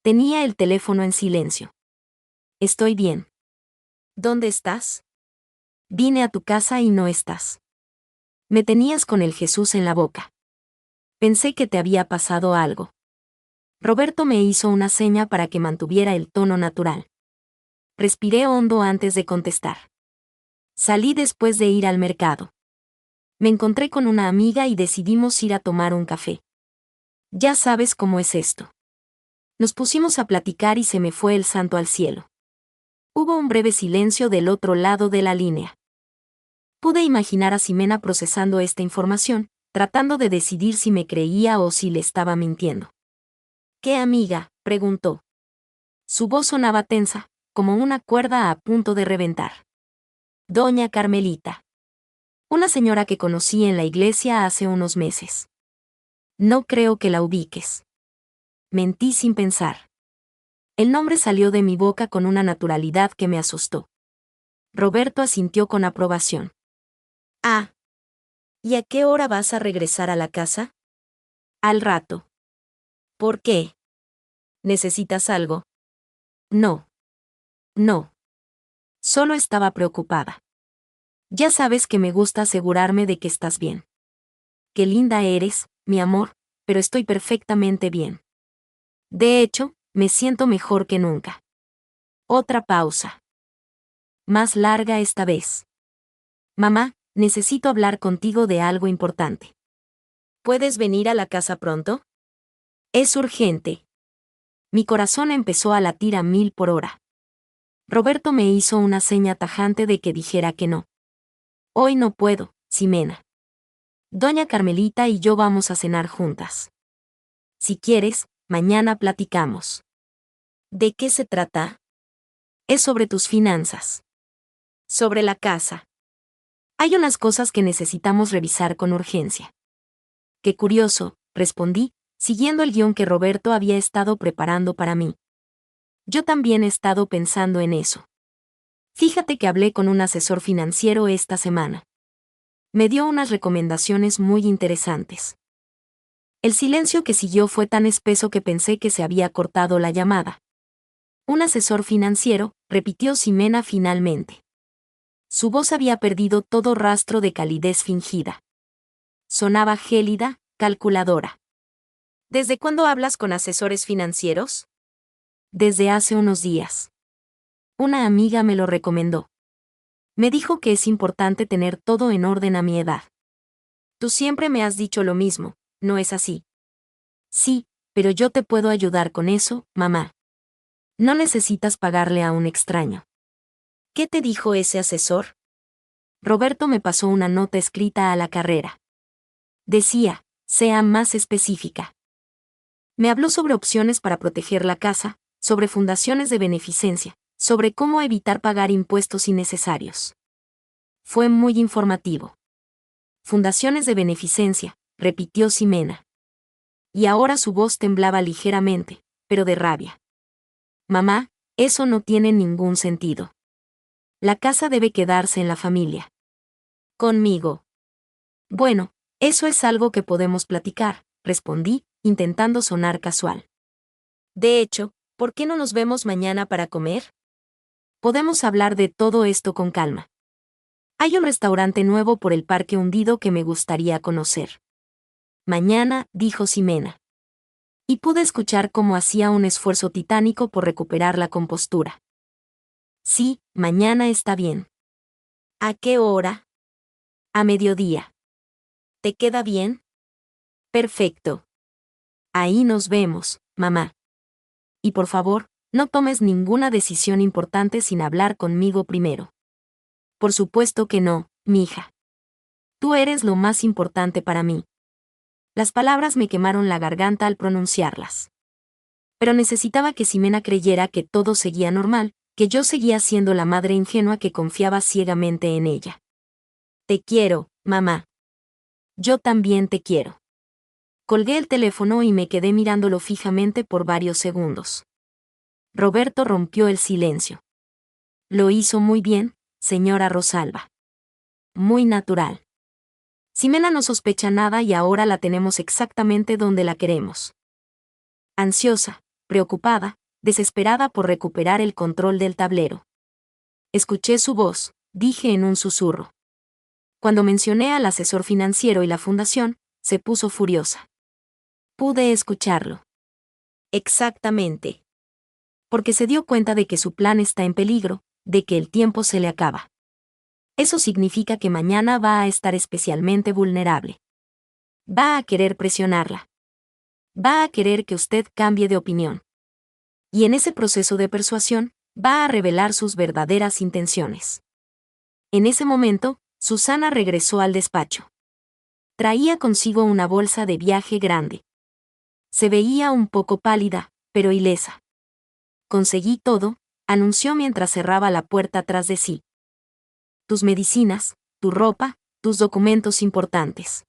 Tenía el teléfono en silencio. Estoy bien. ¿Dónde estás? Vine a tu casa y no estás. Me tenías con el Jesús en la boca. Pensé que te había pasado algo. Roberto me hizo una seña para que mantuviera el tono natural. Respiré hondo antes de contestar. Salí después de ir al mercado. Me encontré con una amiga y decidimos ir a tomar un café. Ya sabes cómo es esto. Nos pusimos a platicar y se me fue el santo al cielo. Hubo un breve silencio del otro lado de la línea. Pude imaginar a Ximena procesando esta información, tratando de decidir si me creía o si le estaba mintiendo. ¿Qué amiga?, preguntó. Su voz sonaba tensa, como una cuerda a punto de reventar. Doña Carmelita. Una señora que conocí en la iglesia hace unos meses. No creo que la ubiques. Mentí sin pensar. El nombre salió de mi boca con una naturalidad que me asustó. Roberto asintió con aprobación. Ah. ¿Y a qué hora vas a regresar a la casa? Al rato. ¿Por qué? ¿Necesitas algo? No. No. Solo estaba preocupada. Ya sabes que me gusta asegurarme de que estás bien. Qué linda eres, mi amor, pero estoy perfectamente bien. De hecho, me siento mejor que nunca. Otra pausa. Más larga esta vez. Mamá, necesito hablar contigo de algo importante. ¿Puedes venir a la casa pronto? Es urgente. Mi corazón empezó a latir a 1000 por hora. Roberto me hizo una seña tajante de que dijera que no. Hoy no puedo, Ximena. Doña Carmelita y yo vamos a cenar juntas. Si quieres, mañana platicamos. ¿De qué se trata? Es sobre tus finanzas. Sobre la casa. Hay unas cosas que necesitamos revisar con urgencia. Qué curioso, respondí, siguiendo el guión que Roberto había estado preparando para mí. Yo también he estado pensando en eso. Fíjate que hablé con un asesor financiero esta semana. Me dio unas recomendaciones muy interesantes. El silencio que siguió fue tan espeso que pensé que se había cortado la llamada. Un asesor financiero, repitió Ximena finalmente. Su voz había perdido todo rastro de calidez fingida. Sonaba gélida, calculadora. ¿Desde cuándo hablas con asesores financieros? Desde hace unos días. Una amiga me lo recomendó. Me dijo que es importante tener todo en orden a mi edad. Tú siempre me has dicho lo mismo, ¿no es así? Sí, pero yo te puedo ayudar con eso, mamá. No necesitas pagarle a un extraño. ¿Qué te dijo ese asesor? Roberto me pasó una nota escrita a la carrera. Decía, sea más específica. Me habló sobre opciones para proteger la casa, sobre fundaciones de beneficencia, sobre cómo evitar pagar impuestos innecesarios. Fue muy informativo. Fundaciones de beneficencia, repitió Ximena. Y ahora su voz temblaba ligeramente, pero de rabia. Mamá, eso no tiene ningún sentido. La casa debe quedarse en la familia. Conmigo. Bueno, eso es algo que podemos platicar, respondí, intentando sonar casual. De hecho, ¿por qué no nos vemos mañana para comer? Podemos hablar de todo esto con calma. Hay un restaurante nuevo por el Parque Hundido que me gustaría conocer. Mañana, dijo Ximena. Y pude escuchar cómo hacía un esfuerzo titánico por recuperar la compostura. Sí, mañana está bien. ¿A qué hora? A mediodía. ¿Te queda bien? Perfecto. Ahí nos vemos, mamá. Y por favor, no tomes ninguna decisión importante sin hablar conmigo primero. Por supuesto que no, mija. Tú eres lo más importante para mí. Las palabras me quemaron la garganta al pronunciarlas. Pero necesitaba que Ximena creyera que todo seguía normal, que yo seguía siendo la madre ingenua que confiaba ciegamente en ella. Te quiero, mamá. Yo también te quiero. Colgué el teléfono y me quedé mirándolo fijamente por varios segundos. Roberto rompió el silencio. Lo hizo muy bien, señora Rosalba. Muy natural. Ximena no sospecha nada y ahora la tenemos exactamente donde la queremos. Ansiosa, preocupada, desesperada por recuperar el control del tablero. Escuché su voz, dije en un susurro. Cuando mencioné al asesor financiero y la fundación, se puso furiosa. Pude escucharlo. Exactamente. Porque se dio cuenta de que su plan está en peligro, de que el tiempo se le acaba. Eso significa que mañana va a estar especialmente vulnerable. Va a querer presionarla. Va a querer que usted cambie de opinión. Y en ese proceso de persuasión, va a revelar sus verdaderas intenciones. En ese momento, Susana regresó al despacho. Traía consigo una bolsa de viaje grande. Se veía un poco pálida, pero ilesa. Conseguí todo, anunció mientras cerraba la puerta tras de sí. Tus medicinas, tu ropa, tus documentos importantes.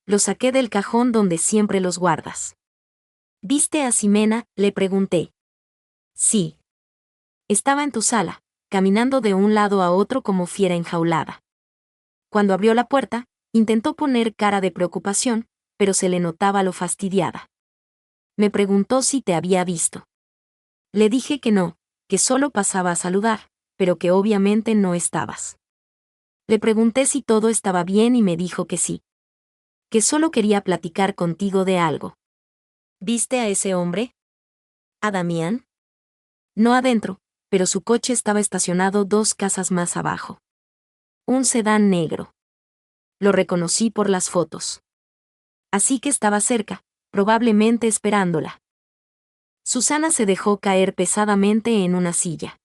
Los saqué del cajón donde siempre los guardas. ¿Viste a Ximena?, le pregunté. Sí. Estaba en tu sala, caminando de un lado a otro como fiera enjaulada. Cuando abrió la puerta, intentó poner cara de preocupación, pero se le notaba lo fastidiada. Me preguntó si te había visto. Le dije que no, que solo pasaba a saludar, pero que obviamente no estabas. Le pregunté si todo estaba bien y me dijo que sí. Que solo quería platicar contigo de algo. ¿Viste a ese hombre? ¿A Damián? No adentro, pero su coche estaba estacionado 2 casas más abajo. Un sedán negro. Lo reconocí por las fotos. Así que estaba cerca, probablemente esperándola. Susana se dejó caer pesadamente en una silla.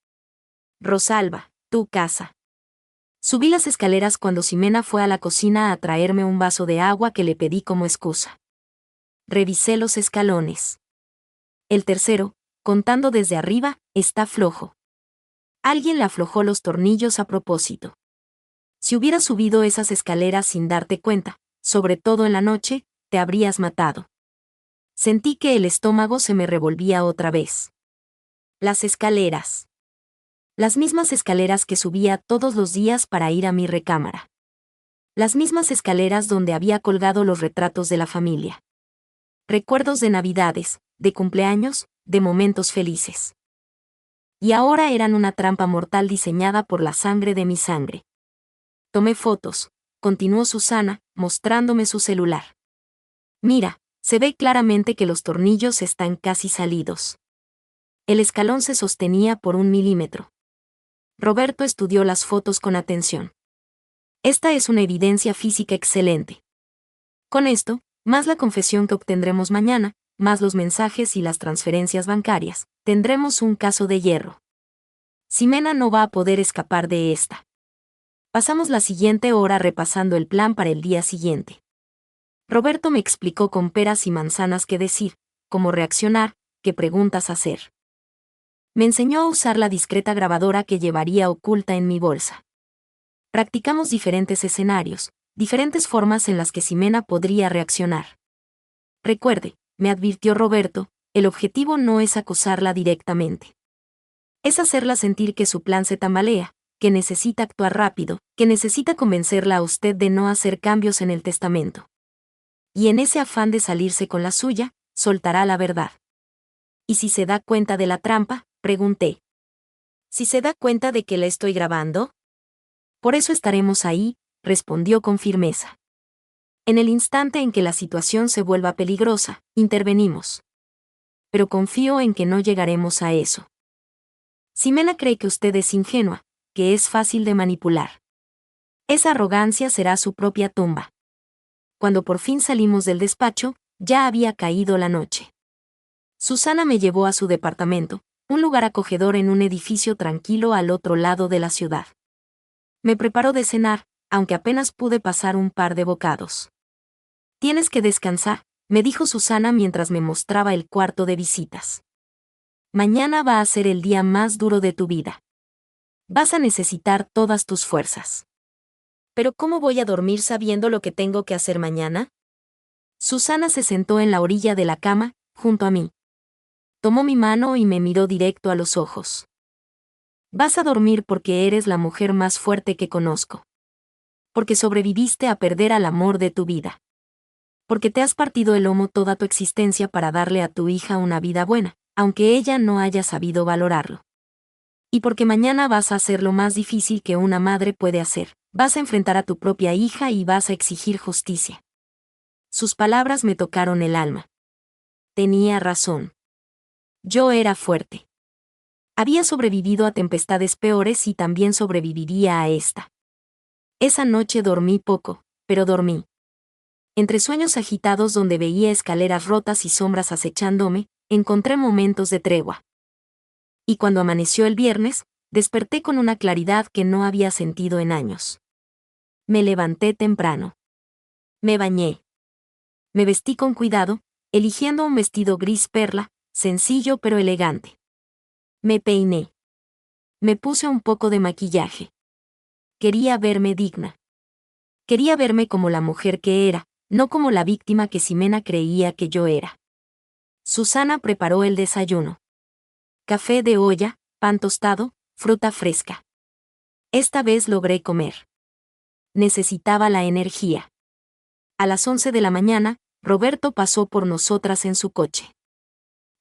Rosalba, tu casa. Subí las escaleras cuando Ximena fue a la cocina a traerme un vaso de agua que le pedí como excusa. Revisé los escalones. El tercero, contando desde arriba, está flojo. Alguien le aflojó los tornillos a propósito. Si hubieras subido esas escaleras sin darte cuenta, sobre todo en la noche, te habrías matado. Sentí que el estómago se me revolvía otra vez. Las escaleras. Las mismas escaleras que subía todos los días para ir a mi recámara. Las mismas escaleras donde había colgado los retratos de la familia. Recuerdos de navidades, de cumpleaños, de momentos felices. Y ahora eran una trampa mortal diseñada por la sangre de mi sangre. Tomé fotos, continuó Susana, mostrándome su celular. Mira, se ve claramente que los tornillos están casi salidos. El escalón se sostenía por 1 milímetro. Roberto estudió las fotos con atención. Esta es una evidencia física excelente. Con esto, más la confesión que obtendremos mañana, más los mensajes y las transferencias bancarias, tendremos un caso de hierro. Ximena no va a poder escapar de esta. Pasamos la siguiente hora repasando el plan para el día siguiente. Roberto me explicó con peras y manzanas qué decir, cómo reaccionar, qué preguntas hacer. Me enseñó a usar la discreta grabadora que llevaría oculta en mi bolsa. Practicamos diferentes escenarios, diferentes formas en las que Ximena podría reaccionar. Recuerde, me advirtió Roberto, el objetivo no es acosarla directamente. Es hacerla sentir que su plan se tambalea, que necesita actuar rápido, que necesita convencerla a usted de no hacer cambios en el testamento. Y en ese afán de salirse con la suya, soltará la verdad. ¿Y si se da cuenta de la trampa?, pregunté. ¿Si se da cuenta de que la estoy grabando? Por eso estaremos ahí, respondió con firmeza. En el instante en que la situación se vuelva peligrosa, intervenimos. Pero confío en que no llegaremos a eso. Ximena cree que usted es ingenua, que es fácil de manipular. Esa arrogancia será su propia tumba. Cuando por fin salimos del despacho, ya había caído la noche. Susana me llevó a su departamento, un lugar acogedor en un edificio tranquilo al otro lado de la ciudad. Me preparó de cenar, aunque apenas pude pasar un par de bocados. Tienes que descansar, me dijo Susana mientras me mostraba el cuarto de visitas. Mañana va a ser el día más duro de tu vida. Vas a necesitar todas tus fuerzas. ¿Pero cómo voy a dormir sabiendo lo que tengo que hacer mañana? Susana se sentó en la orilla de la cama, junto a mí. Tomó mi mano y me miró directo a los ojos. Vas a dormir porque eres la mujer más fuerte que conozco. Porque sobreviviste a perder al amor de tu vida. Porque te has partido el lomo toda tu existencia para darle a tu hija una vida buena, aunque ella no haya sabido valorarlo. Y porque mañana vas a hacer lo más difícil que una madre puede hacer, vas a enfrentar a tu propia hija y vas a exigir justicia. Sus palabras me tocaron el alma. Tenía razón. Yo era fuerte. Había sobrevivido a tempestades peores y también sobreviviría a esta. Esa noche dormí poco, pero dormí. Entre sueños agitados donde veía escaleras rotas y sombras acechándome, encontré momentos de tregua. Y cuando amaneció el viernes, desperté con una claridad que no había sentido en años. Me levanté temprano. Me bañé. Me vestí con cuidado, eligiendo un vestido gris perla, sencillo pero elegante. Me peiné. Me puse un poco de maquillaje. Quería verme digna. Quería verme como la mujer que era, no como la víctima que Ximena creía que yo era. Susana preparó el desayuno. Café de olla, pan tostado, fruta fresca. Esta vez logré comer. Necesitaba la energía. A las 11 de la mañana, Roberto pasó por nosotras en su coche.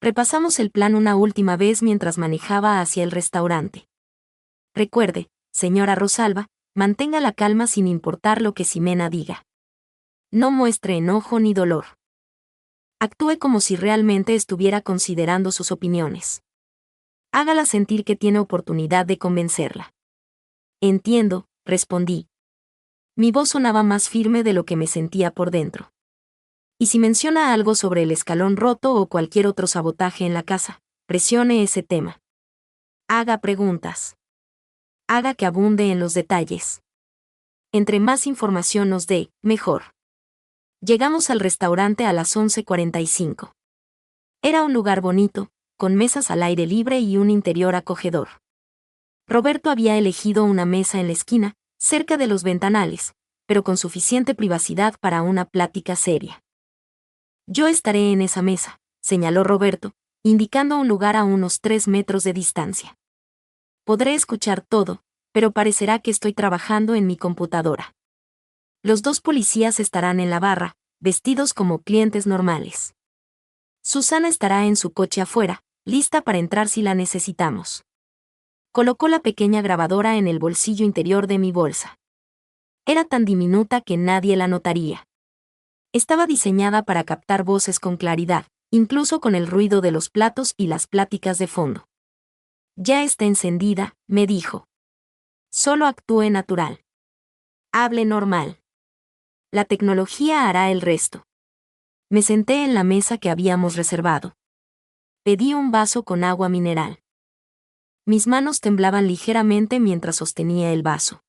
Repasamos el plan una última vez mientras manejaba hacia el restaurante. Recuerde, señora Rosalba, mantenga la calma sin importar lo que Ximena diga. No muestre enojo ni dolor. Actúe como si realmente estuviera considerando sus opiniones. Hágala sentir que tiene oportunidad de convencerla. Entiendo, respondí. Mi voz sonaba más firme de lo que me sentía por dentro. Y si menciona algo sobre el escalón roto o cualquier otro sabotaje en la casa, presione ese tema. Haga preguntas. Haga que abunde en los detalles. Entre más información nos dé, mejor. Llegamos al restaurante a las 11:45. Era un lugar bonito, con mesas al aire libre y un interior acogedor. Roberto había elegido una mesa en la esquina, cerca de los ventanales, pero con suficiente privacidad para una plática seria. Yo estaré en esa mesa, señaló Roberto, indicando un lugar a unos 3 metros de distancia. Podré escuchar todo, pero parecerá que estoy trabajando en mi computadora. Los 2 policías estarán en la barra, vestidos como clientes normales. Susana estará en su coche afuera, lista para entrar si la necesitamos. Colocó la pequeña grabadora en el bolsillo interior de mi bolsa. Era tan diminuta que nadie la notaría. Estaba diseñada para captar voces con claridad, incluso con el ruido de los platos y las pláticas de fondo. Ya está encendida, me dijo. Solo actúe natural. Hable normal. La tecnología hará el resto. Me senté en la mesa que habíamos reservado. Pedí un vaso con agua mineral. Mis manos temblaban ligeramente mientras sostenía el vaso.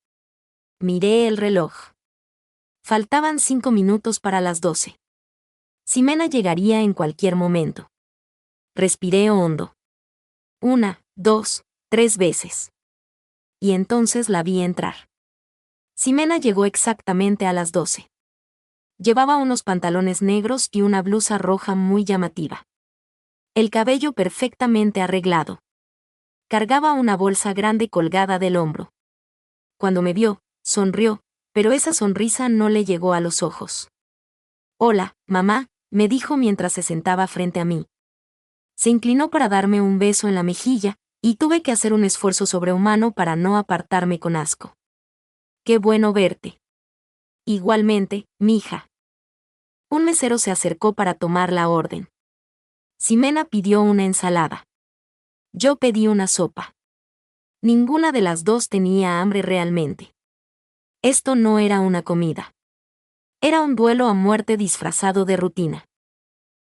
Miré el reloj. Faltaban 5 minutos para las 12. Ximena llegaría en cualquier momento. Respiré hondo. 1, 2, 3 veces. Y entonces la vi entrar. Ximena llegó exactamente a las 12. Llevaba unos pantalones negros y una blusa roja muy llamativa. El cabello perfectamente arreglado. Cargaba una bolsa grande colgada del hombro. Cuando me vio, sonrió, pero esa sonrisa no le llegó a los ojos. Hola, mamá, me dijo mientras se sentaba frente a mí. Se inclinó para darme un beso en la mejilla, y tuve que hacer un esfuerzo sobrehumano para no apartarme con asco. Qué bueno verte. Igualmente, mija. Un mesero se acercó para tomar la orden. Ximena pidió una ensalada. Yo pedí una sopa. Ninguna de las dos tenía hambre realmente. Esto no era una comida. Era un duelo a muerte disfrazado de rutina.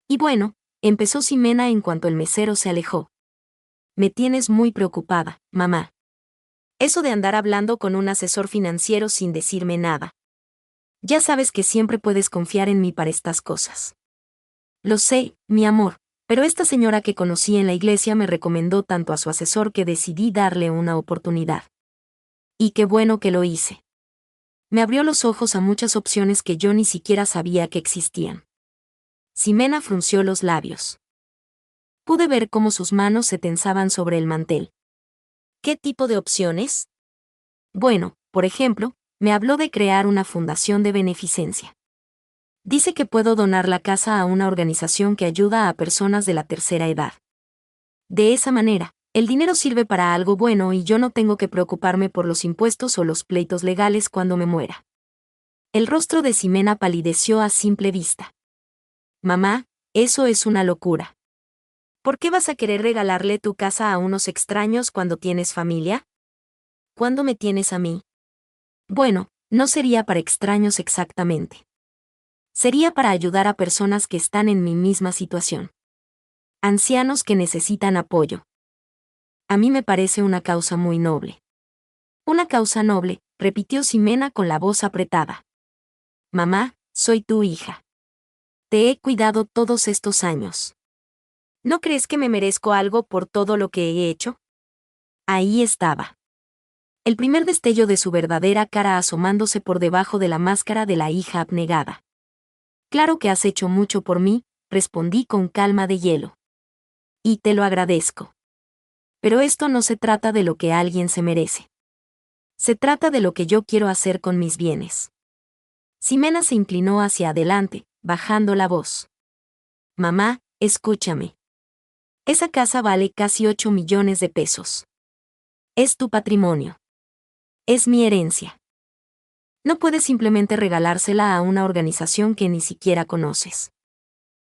Y bueno, empezó Ximena en cuanto el mesero se alejó. Me tienes muy preocupada, mamá. Eso de andar hablando con un asesor financiero sin decirme nada. Ya sabes que siempre puedes confiar en mí para estas cosas. Lo sé, mi amor, pero esta señora que conocí en la iglesia me recomendó tanto a su asesor que decidí darle una oportunidad. Y qué bueno que lo hice. Me abrió los ojos a muchas opciones que yo ni siquiera sabía que existían. Ximena frunció los labios. Pude ver cómo sus manos se tensaban sobre el mantel. ¿Qué tipo de opciones? Bueno, por ejemplo, me habló de crear una fundación de beneficencia. Dice que puedo donar la casa a una organización que ayuda a personas de la tercera edad. De esa manera, el dinero sirve para algo bueno y yo no tengo que preocuparme por los impuestos o los pleitos legales cuando me muera. El rostro de Ximena palideció a simple vista. Mamá, eso es una locura. ¿Por qué vas a querer regalarle tu casa a unos extraños cuando tienes familia? ¿Cuándo me tienes a mí? Bueno, no sería para extraños exactamente. Sería para ayudar a personas que están en mi misma situación. Ancianos que necesitan apoyo. A mí me parece una causa muy noble. Una causa noble, repitió Ximena con la voz apretada. Mamá, soy tu hija. Te he cuidado todos estos años. ¿No crees que me merezco algo por todo lo que he hecho? Ahí estaba. El primer destello de su verdadera cara asomándose por debajo de la máscara de la hija abnegada. Claro que has hecho mucho por mí, respondí con calma de hielo. Y te lo agradezco. Pero esto no se trata de lo que alguien se merece. Se trata de lo que yo quiero hacer con mis bienes. Ximena se inclinó hacia adelante, bajando la voz. Mamá, escúchame. Esa casa vale casi 8 millones de pesos. Es tu patrimonio. Es mi herencia. No puedes simplemente regalársela a una organización que ni siquiera conoces.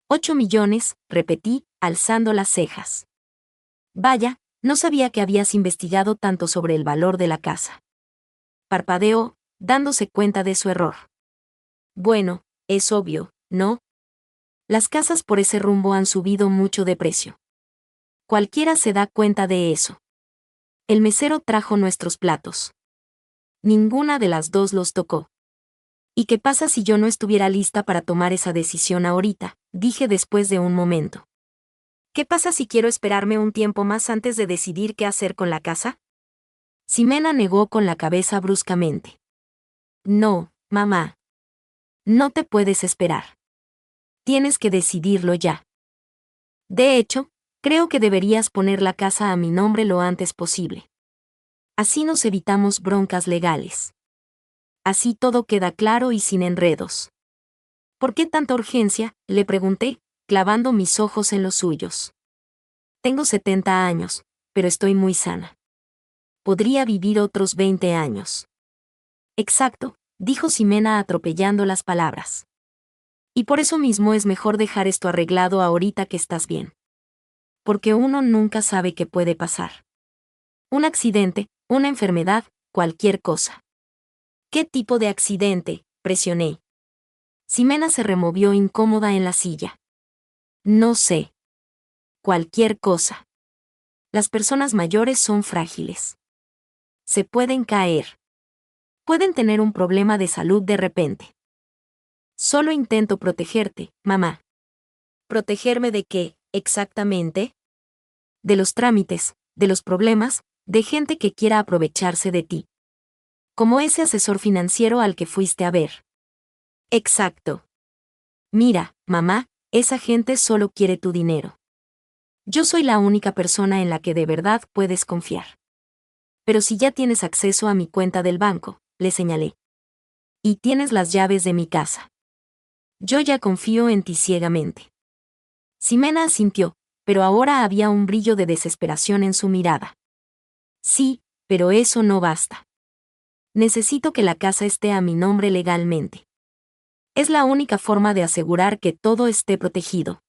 8 millones, repetí, alzando las cejas. Vaya, no sabía que habías investigado tanto sobre el valor de la casa. Parpadeó, dándose cuenta de su error. Bueno, es obvio, ¿no? Las casas por ese rumbo han subido mucho de precio. Cualquiera se da cuenta de eso. El mesero trajo nuestros platos. Ninguna de las dos los tocó. ¿Y qué pasa si yo no estuviera lista para tomar esa decisión ahorita?, dije después de un momento. ¿Qué pasa si quiero esperarme un tiempo más antes de decidir qué hacer con la casa? Ximena negó con la cabeza bruscamente. No, mamá. No te puedes esperar. Tienes que decidirlo ya. De hecho, creo que deberías poner la casa a mi nombre lo antes posible. Así nos evitamos broncas legales. Así todo queda claro y sin enredos. ¿Por qué tanta urgencia?, le pregunté, clavando mis ojos en los suyos. Tengo 70 años, pero estoy muy sana. Podría vivir otros 20 años. Exacto, dijo Ximena atropellando las palabras. Y por eso mismo es mejor dejar esto arreglado ahorita que estás bien. Porque uno nunca sabe qué puede pasar. Un accidente, una enfermedad, cualquier cosa. ¿Qué tipo de accidente?, presioné. Ximena se removió incómoda en la silla. No sé. Cualquier cosa. Las personas mayores son frágiles. Se pueden caer. Pueden tener un problema de salud de repente. Solo intento protegerte, mamá. ¿Protegerme de qué, exactamente? De los trámites, de los problemas, de gente que quiera aprovecharse de ti. Como ese asesor financiero al que fuiste a ver. Exacto. Mira, mamá, esa gente solo quiere tu dinero. Yo soy la única persona en la que de verdad puedes confiar. Pero si ya tienes acceso a mi cuenta del banco, le señalé. Y tienes las llaves de mi casa. Yo ya confío en ti ciegamente. Ximena asintió, pero ahora había un brillo de desesperación en su mirada. Sí, pero eso no basta. Necesito que la casa esté a mi nombre legalmente. Es la única forma de asegurar que todo esté protegido.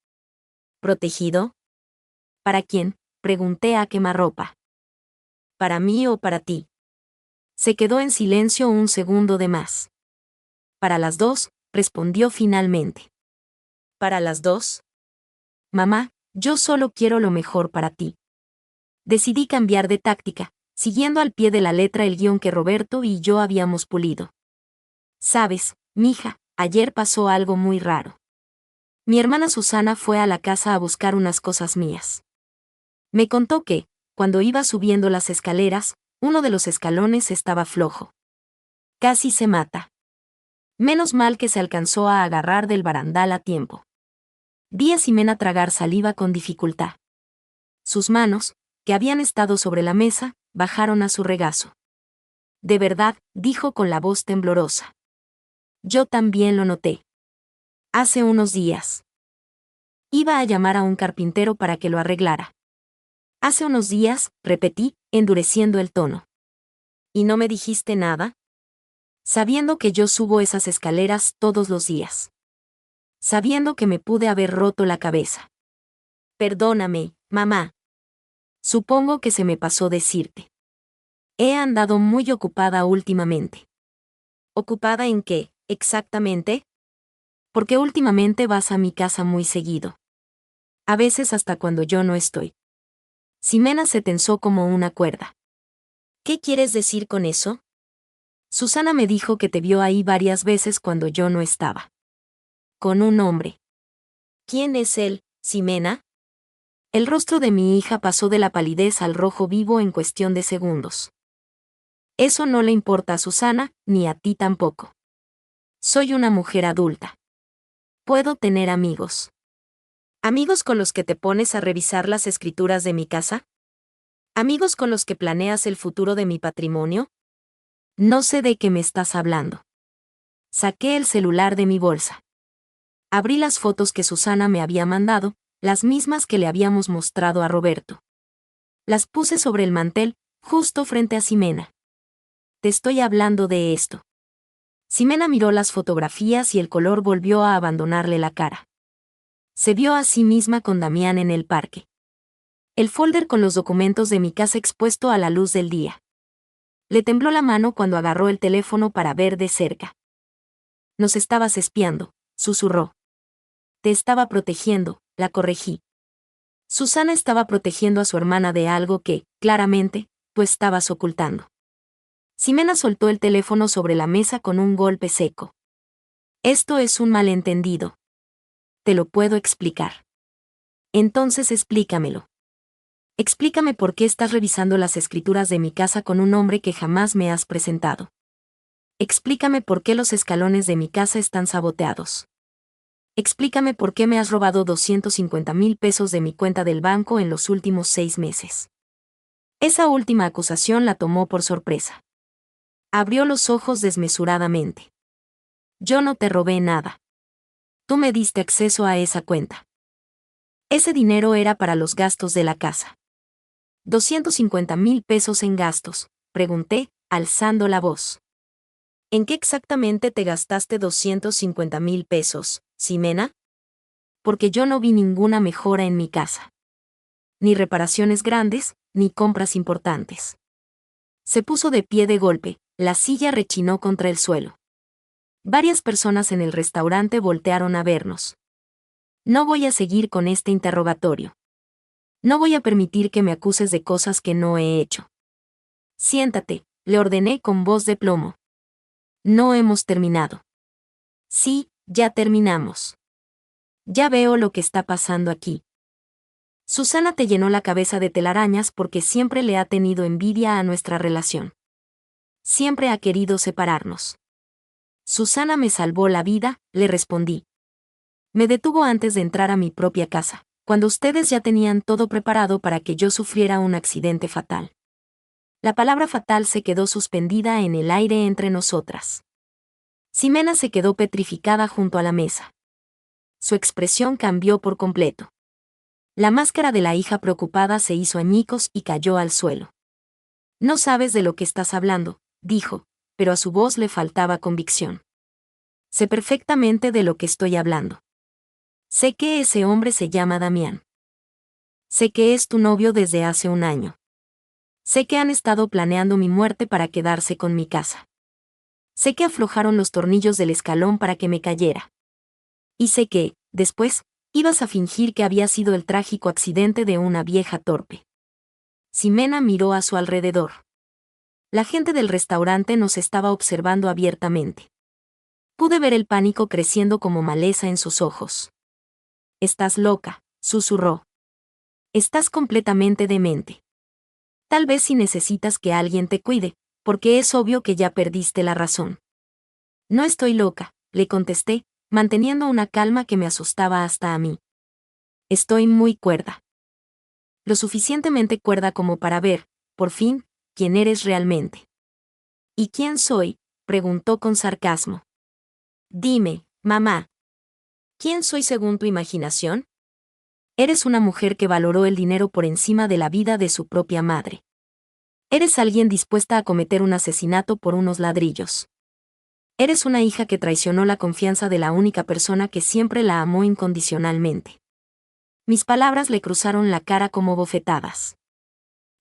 ¿Protegido? ¿Para quién?, pregunté a quemarropa. ¿Para mí o para ti? Se quedó en silencio un segundo de más. Para las dos, respondió finalmente. ¿Para las dos? Mamá, yo solo quiero lo mejor para ti. Decidí cambiar de táctica, siguiendo al pie de la letra el guión que Roberto y yo habíamos pulido. Sabes, mija, ayer pasó algo muy raro. Mi hermana Susana fue a la casa a buscar unas cosas mías. Me contó que, cuando iba subiendo las escaleras, uno de los escalones estaba flojo. Casi se mata. Menos mal que se alcanzó a agarrar del barandal a tiempo. Vi a Ximena tragar saliva con dificultad. Sus manos, que habían estado sobre la mesa, bajaron a su regazo. De verdad, dijo con la voz temblorosa. Yo también lo noté. Hace unos días. Iba a llamar a un carpintero para que lo arreglara. Hace unos días, repetí, endureciendo el tono. ¿Y no me dijiste nada? Sabiendo que yo subo esas escaleras todos los días. Sabiendo que me pude haber roto la cabeza. Perdóname, mamá. Supongo que se me pasó decirte. He andado muy ocupada últimamente. ¿Ocupada en qué, exactamente? Porque últimamente vas a mi casa muy seguido. A veces hasta cuando yo no estoy. Ximena se tensó como una cuerda. ¿Qué quieres decir con eso? Susana me dijo que te vio ahí varias veces cuando yo no estaba. Con un hombre. ¿Quién es él, Ximena? El rostro de mi hija pasó de la palidez al rojo vivo en cuestión de segundos. Eso no le importa a Susana, ni a ti tampoco. Soy una mujer adulta. Puedo tener amigos. ¿Amigos con los que te pones a revisar las escrituras de mi casa? ¿Amigos con los que planeas el futuro de mi patrimonio? No sé de qué me estás hablando. Saqué el celular de mi bolsa. Abrí las fotos que Susana me había mandado, las mismas que le habíamos mostrado a Roberto. Las puse sobre el mantel, justo frente a Ximena. Te estoy hablando de esto. Ximena miró las fotografías y el color volvió a abandonarle la cara. Se vio a sí misma con Damián en el parque. El folder con los documentos de mi casa expuesto a la luz del día. Le tembló la mano cuando agarró el teléfono para ver de cerca. Nos estabas espiando, susurró. Te estaba protegiendo, la corregí. Susana estaba protegiendo a su hermana de algo que, claramente, tú estabas ocultando. Ximena soltó el teléfono sobre la mesa con un golpe seco. Esto es un malentendido. Te lo puedo explicar. Entonces explícamelo. Explícame por qué estás revisando las escrituras de mi casa con un hombre que jamás me has presentado. Explícame por qué los escalones de mi casa están saboteados. Explícame por qué me has robado 250,000 pesos de mi cuenta del banco en los últimos 6 meses. Esa última acusación la tomó por sorpresa. Abrió los ojos desmesuradamente. Yo no te robé nada. Tú me diste acceso a esa cuenta. Ese dinero era para los gastos de la casa. 250,000 pesos en gastos, pregunté, alzando la voz. ¿En qué exactamente te gastaste 250,000 pesos, Ximena? Porque yo no vi ninguna mejora en mi casa. Ni reparaciones grandes, ni compras importantes. Se puso de pie de golpe, la silla rechinó contra el suelo. Varias personas en el restaurante voltearon a vernos. No voy a seguir con este interrogatorio. No voy a permitir que me acuses de cosas que no he hecho. Siéntate, le ordené con voz de plomo. No hemos terminado. Sí, ya terminamos. Ya veo lo que está pasando aquí. Susana te llenó la cabeza de telarañas porque siempre le ha tenido envidia a nuestra relación. Siempre ha querido separarnos. Susana me salvó la vida, le respondí. Me detuvo antes de entrar a mi propia casa, cuando ustedes ya tenían todo preparado para que yo sufriera un accidente fatal. La palabra fatal se quedó suspendida en el aire entre nosotras. Ximena se quedó petrificada junto a la mesa. Su expresión cambió por completo. La máscara de la hija preocupada se hizo añicos y cayó al suelo. No sabes de lo que estás hablando, dijo, pero a su voz le faltaba convicción. Sé perfectamente de lo que estoy hablando. Sé que ese hombre se llama Damián. Sé que es tu novio desde hace 1 año. Sé que han estado planeando mi muerte para quedarse con mi casa. Sé que aflojaron los tornillos del escalón para que me cayera. Y sé que, después, ibas a fingir que había sido el trágico accidente de una vieja torpe. Ximena miró a su alrededor. La gente del restaurante nos estaba observando abiertamente. Pude ver el pánico creciendo como maleza en sus ojos. Estás loca, susurró. Estás completamente demente. Tal vez si necesitas que alguien te cuide, porque es obvio que ya perdiste la razón. No estoy loca, le contesté, manteniendo una calma que me asustaba hasta a mí. Estoy muy cuerda. Lo suficientemente cuerda como para ver, por fin, quién eres realmente. ¿Y quién soy?, preguntó con sarcasmo. Dime, mamá. ¿Quién soy según tu imaginación? Eres una mujer que valoró el dinero por encima de la vida de su propia madre. Eres alguien dispuesta a cometer un asesinato por unos ladrillos. Eres una hija que traicionó la confianza de la única persona que siempre la amó incondicionalmente. Mis palabras le cruzaron la cara como bofetadas.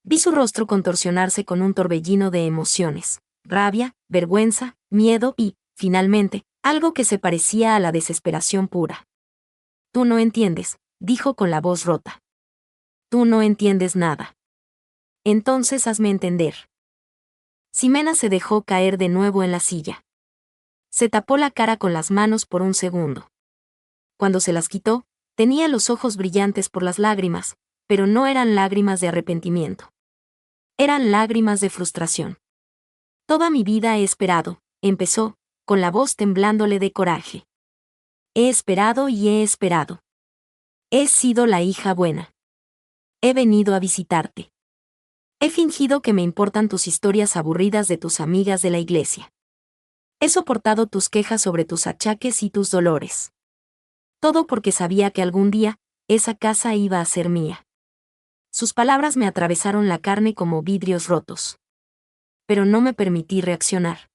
Vi su rostro contorsionarse con un torbellino de emociones, rabia, vergüenza, miedo y, finalmente, algo que se parecía a la desesperación pura. Tú no entiendes, dijo con la voz rota. Tú no entiendes nada. Entonces hazme entender. Ximena se dejó caer de nuevo en la silla. Se tapó la cara con las manos por un segundo. Cuando se las quitó, tenía los ojos brillantes por las lágrimas, pero no eran lágrimas de arrepentimiento. Eran lágrimas de frustración. Toda mi vida he esperado, empezó, con la voz temblándole de coraje. He esperado y he esperado. He sido la hija buena. He venido a visitarte. He fingido que me importan tus historias aburridas de tus amigas de la iglesia. He soportado tus quejas sobre tus achaques y tus dolores. Todo porque sabía que algún día, esa casa iba a ser mía. Sus palabras me atravesaron la carne como vidrios rotos. Pero no me permití reaccionar.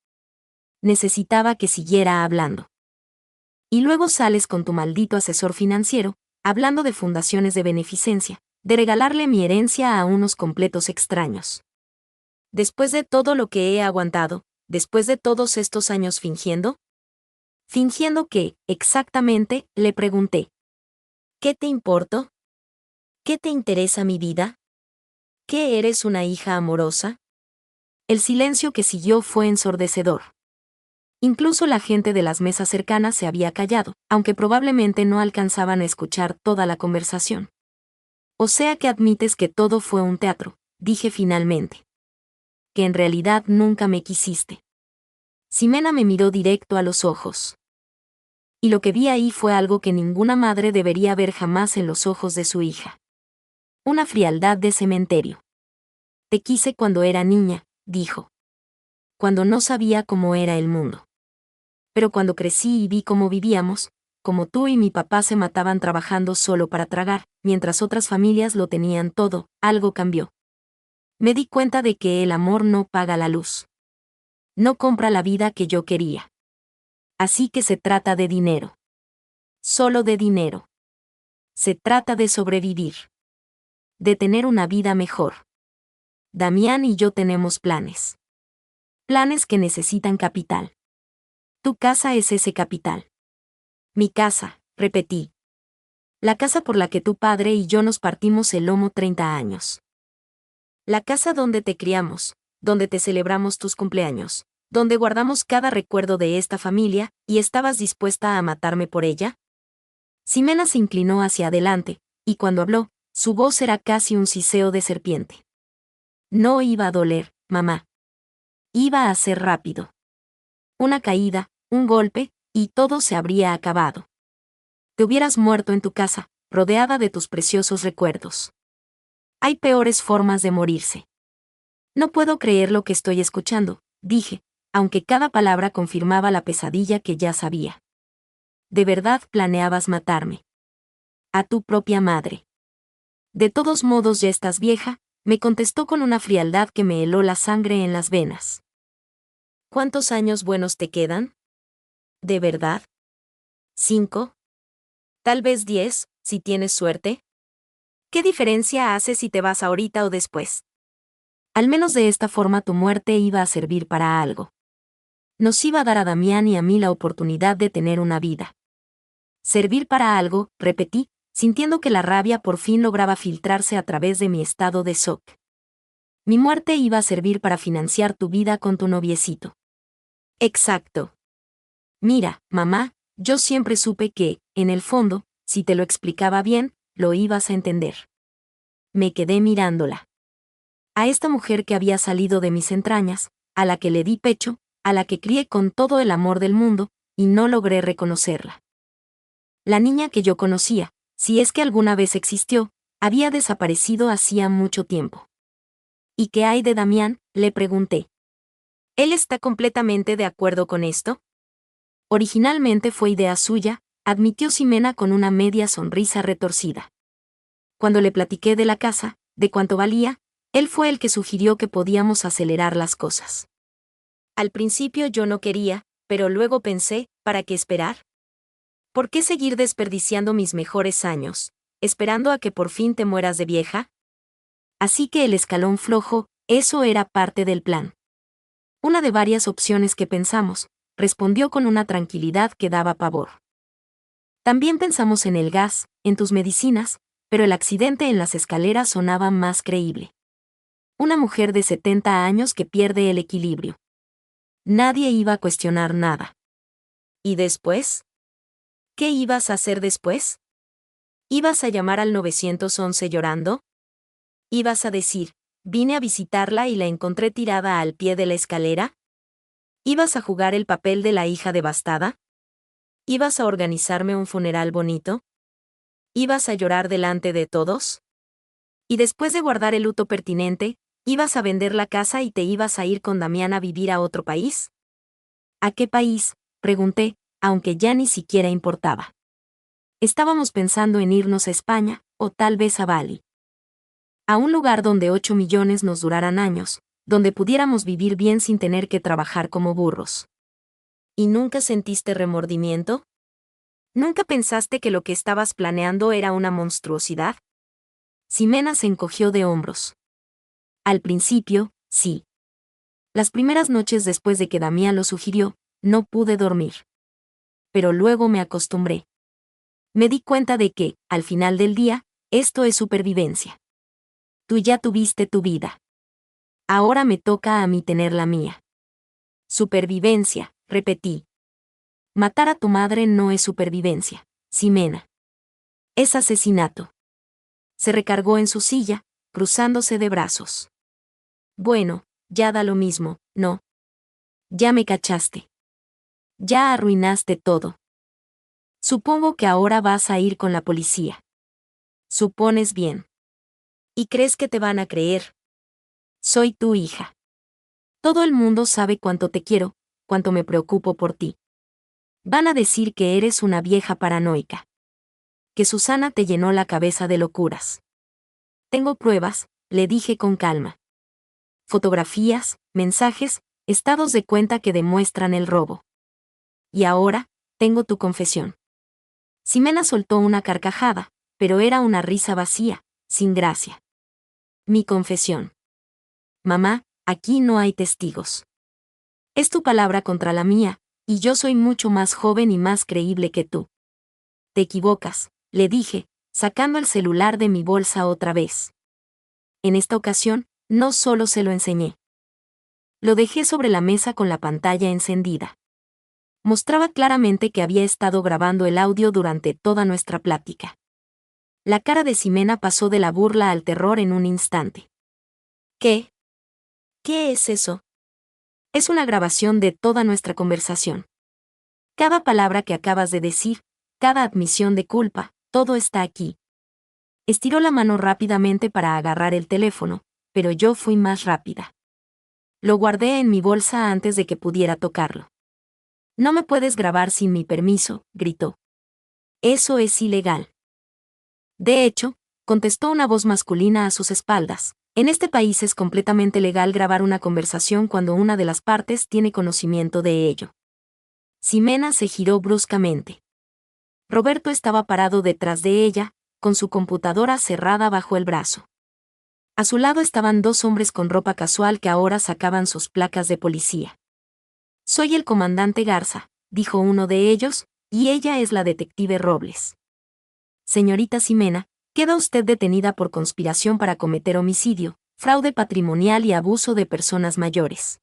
Necesitaba que siguiera hablando. Y luego sales con tu maldito asesor financiero, hablando de fundaciones de beneficencia, de regalarle mi herencia a unos completos extraños. Después de todo lo que he aguantado, después de todos estos años fingiendo. Fingiendo que, exactamente, le pregunté. ¿Qué te importo? ¿Qué te interesa mi vida? ¿Qué eres una hija amorosa? El silencio que siguió fue ensordecedor. Incluso la gente de las mesas cercanas se había callado, aunque probablemente no alcanzaban a escuchar toda la conversación. O sea que admites que todo fue un teatro, dije finalmente. Que en realidad nunca me quisiste. Ximena me miró directo a los ojos. Y lo que vi ahí fue algo que ninguna madre debería ver jamás en los ojos de su hija. Una frialdad de cementerio. Te quise cuando era niña, dijo. Cuando no sabía cómo era el mundo. Pero cuando crecí y vi cómo vivíamos, como tú y mi papá se mataban trabajando solo para tragar, mientras otras familias lo tenían todo, algo cambió. Me di cuenta de que el amor no paga la luz. No compra la vida que yo quería. Así que se trata de dinero. Solo de dinero. Se trata de sobrevivir. De tener una vida mejor. Damián y yo tenemos planes. Planes que necesitan capital. Tu casa es ese capital. Mi casa, repetí. La casa por la que tu padre y yo nos partimos el lomo 30 años. La casa donde te criamos, donde te celebramos tus cumpleaños, donde guardamos cada recuerdo de esta familia, ¿y estabas dispuesta a matarme por ella? Ximena se inclinó hacia adelante, y cuando habló, su voz era casi un siseo de serpiente. No iba a doler, mamá. Iba a ser rápido. Una caída, un golpe, y todo se habría acabado. Te hubieras muerto en tu casa, rodeada de tus preciosos recuerdos. Hay peores formas de morirse. No puedo creer lo que estoy escuchando, dije, aunque cada palabra confirmaba la pesadilla que ya sabía. ¿De verdad planeabas matarme? A tu propia madre. De todos modos ya estás vieja, me contestó con una frialdad que me heló la sangre en las venas. ¿Cuántos años buenos te quedan? ¿De verdad? ¿5? Tal vez 10, si tienes suerte. ¿Qué diferencia hace si te vas ahorita o después? Al menos de esta forma tu muerte iba a servir para algo. Nos iba a dar a Damián y a mí la oportunidad de tener una vida. Servir para algo, repetí, sintiendo que la rabia por fin lograba filtrarse a través de mi estado de shock. Mi muerte iba a servir para financiar tu vida con tu noviecito. Exacto. Mira, mamá, yo siempre supe que, en el fondo, si te lo explicaba bien, lo ibas a entender. Me quedé mirándola. A esta mujer que había salido de mis entrañas, a la que le di pecho, a la que crié con todo el amor del mundo, y no logré reconocerla. La niña que yo conocía, si es que alguna vez existió, había desaparecido hacía mucho tiempo. ¿Y qué hay de Damián?, le pregunté. ¿Él está completamente de acuerdo con esto? Originalmente fue idea suya, admitió Ximena con una media sonrisa retorcida. Cuando le platiqué de la casa, de cuánto valía, él fue el que sugirió que podíamos acelerar las cosas. Al principio yo no quería, pero luego pensé, ¿para qué esperar? ¿Por qué seguir desperdiciando mis mejores años, esperando a que por fin te mueras de vieja? Así que el escalón flojo, eso era parte del plan. Una de varias opciones que pensamos, respondió con una tranquilidad que daba pavor. También pensamos en el gas, en tus medicinas, pero el accidente en las escaleras sonaba más creíble. Una mujer de 70 años que pierde el equilibrio. Nadie iba a cuestionar nada. ¿Y después? ¿Qué ibas a hacer después? ¿Ibas a llamar al 911 llorando? ¿Ibas a decir, vine a visitarla y la encontré tirada al pie de la escalera? ¿Ibas a jugar el papel de la hija devastada? ¿Ibas a organizarme un funeral bonito? ¿Ibas a llorar delante de todos? Y después de guardar el luto pertinente, ¿ibas a vender la casa y te ibas a ir con Damián a vivir a otro país? ¿A qué país?, pregunté, aunque ya ni siquiera importaba. Estábamos pensando en irnos a España, o tal vez a Bali. A un lugar donde 8 millones nos duraran años, donde pudiéramos vivir bien sin tener que trabajar como burros. ¿Y nunca sentiste remordimiento? ¿Nunca pensaste que lo que estabas planeando era una monstruosidad? Ximena se encogió de hombros. Al principio, sí. Las primeras noches después de que Damián lo sugirió, no pude dormir. Pero luego me acostumbré. Me di cuenta de que, al final del día, esto es supervivencia. Tú ya tuviste tu vida. Ahora me toca a mí tener la mía. Supervivencia, repetí. Matar a tu madre no es supervivencia, Ximena. Es asesinato. Se recargó en su silla, cruzándose de brazos. Bueno, ya da lo mismo, ¿no? Ya me cachaste. Ya arruinaste todo. Supongo que ahora vas a ir con la policía. Supones bien. ¿Y crees que te van a creer? Soy tu hija. Todo el mundo sabe cuánto te quiero, cuánto me preocupo por ti. Van a decir que eres una vieja paranoica. Que Susana te llenó la cabeza de locuras. Tengo pruebas, le dije con calma. Fotografías, mensajes, estados de cuenta que demuestran el robo. Y ahora, tengo tu confesión. Ximena soltó una carcajada, pero era una risa vacía, sin gracia. Mi confesión. Mamá, aquí no hay testigos. Es tu palabra contra la mía, y yo soy mucho más joven y más creíble que tú. Te equivocas, le dije, sacando el celular de mi bolsa otra vez. En esta ocasión, no solo se lo enseñé. Lo dejé sobre la mesa con la pantalla encendida. Mostraba claramente que había estado grabando el audio durante toda nuestra plática. La cara de Ximena pasó de la burla al terror en un instante. ¿Qué? ¿Qué es eso? Es una grabación de toda nuestra conversación. Cada palabra que acabas de decir, cada admisión de culpa, todo está aquí. Estiró la mano rápidamente para agarrar el teléfono, pero yo fui más rápida. Lo guardé en mi bolsa antes de que pudiera tocarlo. No me puedes grabar sin mi permiso, gritó. Eso es ilegal. De hecho, contestó una voz masculina a sus espaldas. En este país es completamente legal grabar una conversación cuando una de las partes tiene conocimiento de ello. Ximena se giró bruscamente. Roberto estaba parado detrás de ella, con su computadora cerrada bajo el brazo. A su lado estaban dos hombres con ropa casual que ahora sacaban sus placas de policía. Soy el comandante Garza, dijo uno de ellos, y ella es la detective Robles. Señorita Ximena, queda usted detenida por conspiración para cometer homicidio, fraude patrimonial y abuso de personas mayores.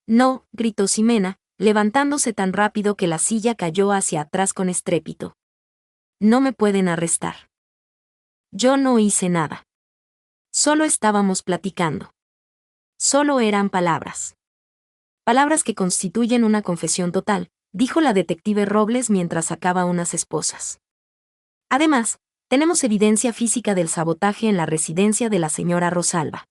No, gritó Ximena, levantándose tan rápido que la silla cayó hacia atrás con estrépito. No me pueden arrestar. Yo no hice nada. Solo estábamos platicando. Solo eran palabras. Palabras que constituyen una confesión total, dijo la detective Robles mientras sacaba unas esposas. Además, tenemos evidencia física del sabotaje en la residencia de la señora Rosalba.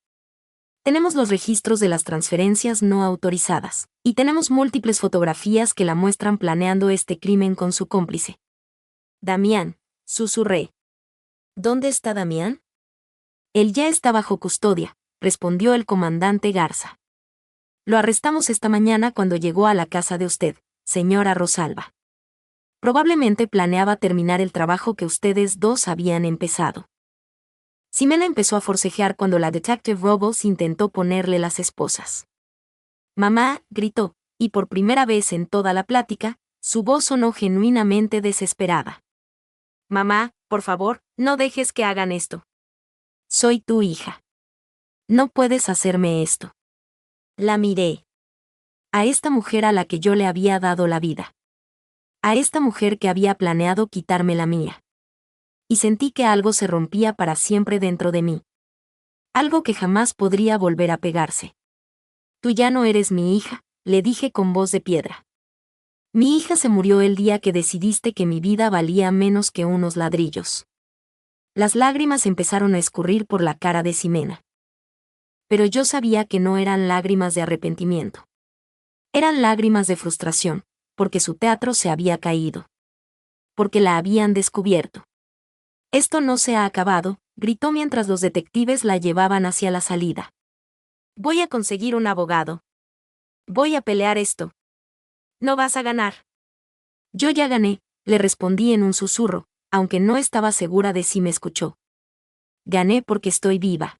Tenemos los registros de las transferencias no autorizadas, y tenemos múltiples fotografías que la muestran planeando este crimen con su cómplice. Damián, susurré. ¿Dónde está Damián? Él ya está bajo custodia, respondió el comandante Garza. Lo arrestamos esta mañana cuando llegó a la casa de usted, señora Rosalba. Probablemente planeaba terminar el trabajo que ustedes dos habían empezado. Ximena empezó a forcejear cuando la detective Robles intentó ponerle las esposas. Mamá, gritó, y por primera vez en toda la plática, su voz sonó genuinamente desesperada. Mamá, por favor, no dejes que hagan esto. Soy tu hija. No puedes hacerme esto. La miré. A esta mujer a la que yo le había dado la vida. A esta mujer que había planeado quitarme la mía. Y sentí que algo se rompía para siempre dentro de mí. Algo que jamás podría volver a pegarse. Tú ya no eres mi hija, le dije con voz de piedra. Mi hija se murió el día que decidiste que mi vida valía menos que unos ladrillos. Las lágrimas empezaron a escurrir por la cara de Ximena. Pero yo sabía que no eran lágrimas de arrepentimiento. Eran lágrimas de frustración, porque su teatro se había caído. porque la habían descubierto. Esto no se ha acabado, gritó mientras los detectives la llevaban hacia la salida. Voy a conseguir un abogado. Voy a pelear esto. No vas a ganar. Yo ya gané, le respondí en un susurro, aunque no estaba segura de si me escuchó. Gané porque estoy viva.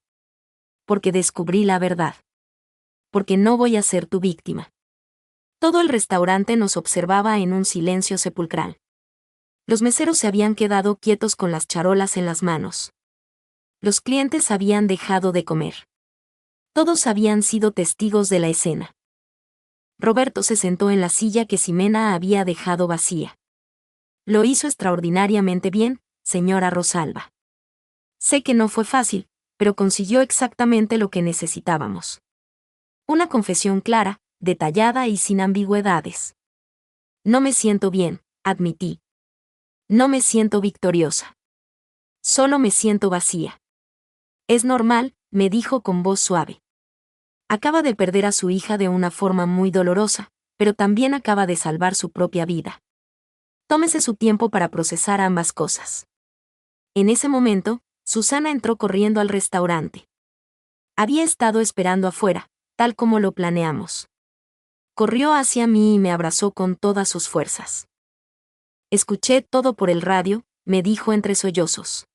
Porque descubrí la verdad. Porque no voy a ser tu víctima. Todo el restaurante nos observaba en un silencio sepulcral. Los meseros se habían quedado quietos con las charolas en las manos. Los clientes habían dejado de comer. Todos habían sido testigos de la escena. Roberto se sentó en la silla que Ximena había dejado vacía. Lo hizo extraordinariamente bien, señora Rosalba. Sé que no fue fácil, pero consiguió exactamente lo que necesitábamos. Una confesión clara, detallada y sin ambigüedades. No me siento bien, admití. No me siento victoriosa. Solo me siento vacía. Es normal, me dijo con voz suave. Acaba de perder a su hija de una forma muy dolorosa, pero también acaba de salvar su propia vida. Tómese su tiempo para procesar ambas cosas. En ese momento, Susana entró corriendo al restaurante. Había estado esperando afuera, tal como lo planeamos. Corrió hacia mí y me abrazó con todas sus fuerzas. Escuché todo por el radio, me dijo entre sollozos.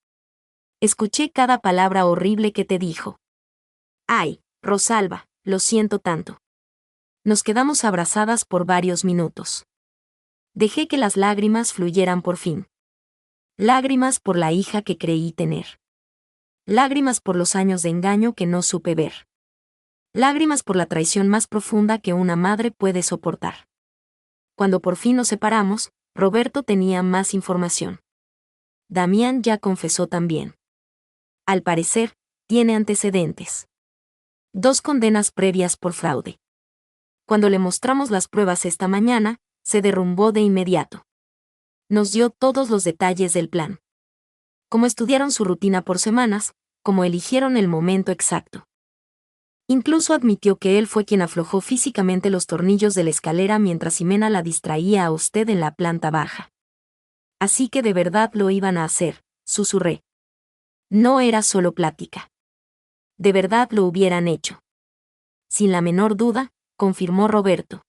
Escuché cada palabra horrible que te dijo. Ay, Rosalba, lo siento tanto. Nos quedamos abrazadas por varios minutos. Dejé que las lágrimas fluyeran por fin. Lágrimas por la hija que creí tener. Lágrimas por los años de engaño que no supe ver. Lágrimas por la traición más profunda que una madre puede soportar. Cuando por fin nos separamos, Roberto tenía más información. Damián ya confesó también. Al parecer, tiene antecedentes. 2 condenas previas por fraude. Cuando le mostramos las pruebas esta mañana, se derrumbó de inmediato. Nos dio todos los detalles del plan. Cómo estudiaron su rutina por semanas, cómo eligieron el momento exacto. Incluso admitió que él fue quien aflojó físicamente los tornillos de la escalera mientras Ximena la distraía a usted en la planta baja. Así que de verdad lo iban a hacer, susurré. No era solo plática. De verdad lo hubieran hecho. Sin la menor duda, confirmó Roberto.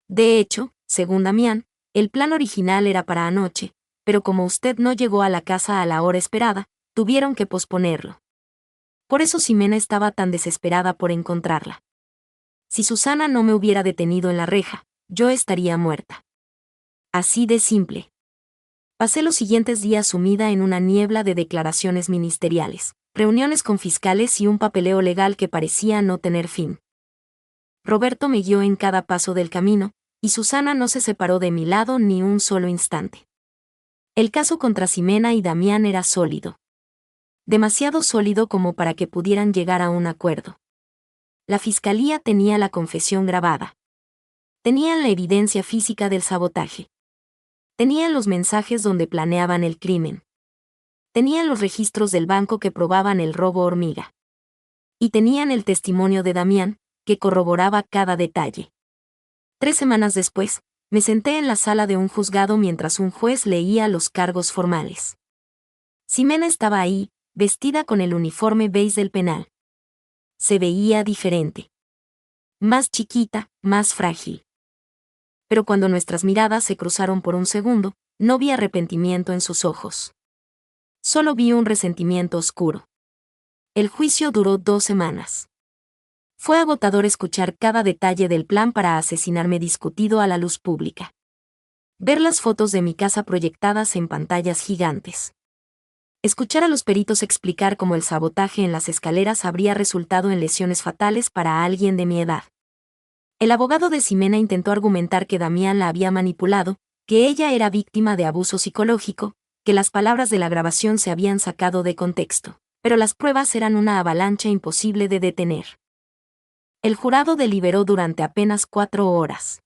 De hecho, según Damián, el plan original era para anoche, pero como usted no llegó a la casa a la hora esperada, tuvieron que posponerlo. Por eso Ximena estaba tan desesperada por encontrarla. Si Susana no me hubiera detenido en la reja, yo estaría muerta. Así de simple. Pasé los siguientes días sumida en una niebla de declaraciones ministeriales, reuniones con fiscales y un papeleo legal que parecía no tener fin. Roberto me guió en cada paso del camino, y Susana no se separó de mi lado ni un solo instante. El caso contra Ximena y Damián era sólido. Demasiado sólido como para que pudieran llegar a un acuerdo. La fiscalía tenía la confesión grabada. Tenían la evidencia física del sabotaje. Tenían los mensajes donde planeaban el crimen. Tenían los registros del banco que probaban el robo hormiga. Y tenían el testimonio de Damián, que corroboraba cada detalle. 3 semanas después, me senté en la sala de un juzgado mientras un juez leía los cargos formales. Ximena estaba ahí, vestida con el uniforme beige del penal. Se veía diferente. Más chiquita, más frágil. Pero cuando nuestras miradas se cruzaron por un segundo, no vi arrepentimiento en sus ojos. Solo vi un resentimiento oscuro. El juicio duró 2 semanas. Fue agotador escuchar cada detalle del plan para asesinarme discutido a la luz pública. Ver las fotos de mi casa proyectadas en pantallas gigantes. Escuchar a los peritos explicar cómo el sabotaje en las escaleras habría resultado en lesiones fatales para alguien de mi edad. El abogado de Ximena intentó argumentar que Damián la había manipulado, que ella era víctima de abuso psicológico, que las palabras de la grabación se habían sacado de contexto, pero las pruebas eran una avalancha imposible de detener. El jurado deliberó durante apenas 4 horas.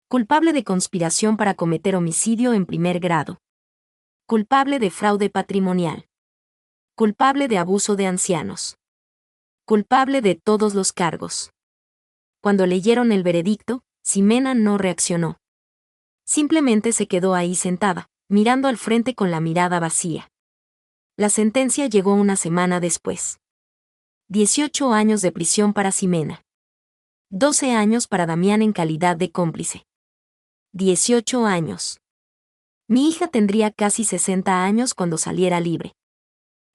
Culpable de conspiración para cometer homicidio en primer grado. Culpable de fraude patrimonial. Culpable de abuso de ancianos. Culpable de todos los cargos. Cuando leyeron el veredicto, Ximena no reaccionó. Simplemente se quedó ahí sentada, mirando al frente con la mirada vacía. La sentencia llegó una semana después. 18 años de prisión para Ximena. 12 años para Damián en calidad de cómplice. 18 años. Mi hija tendría casi 60 años cuando saliera libre.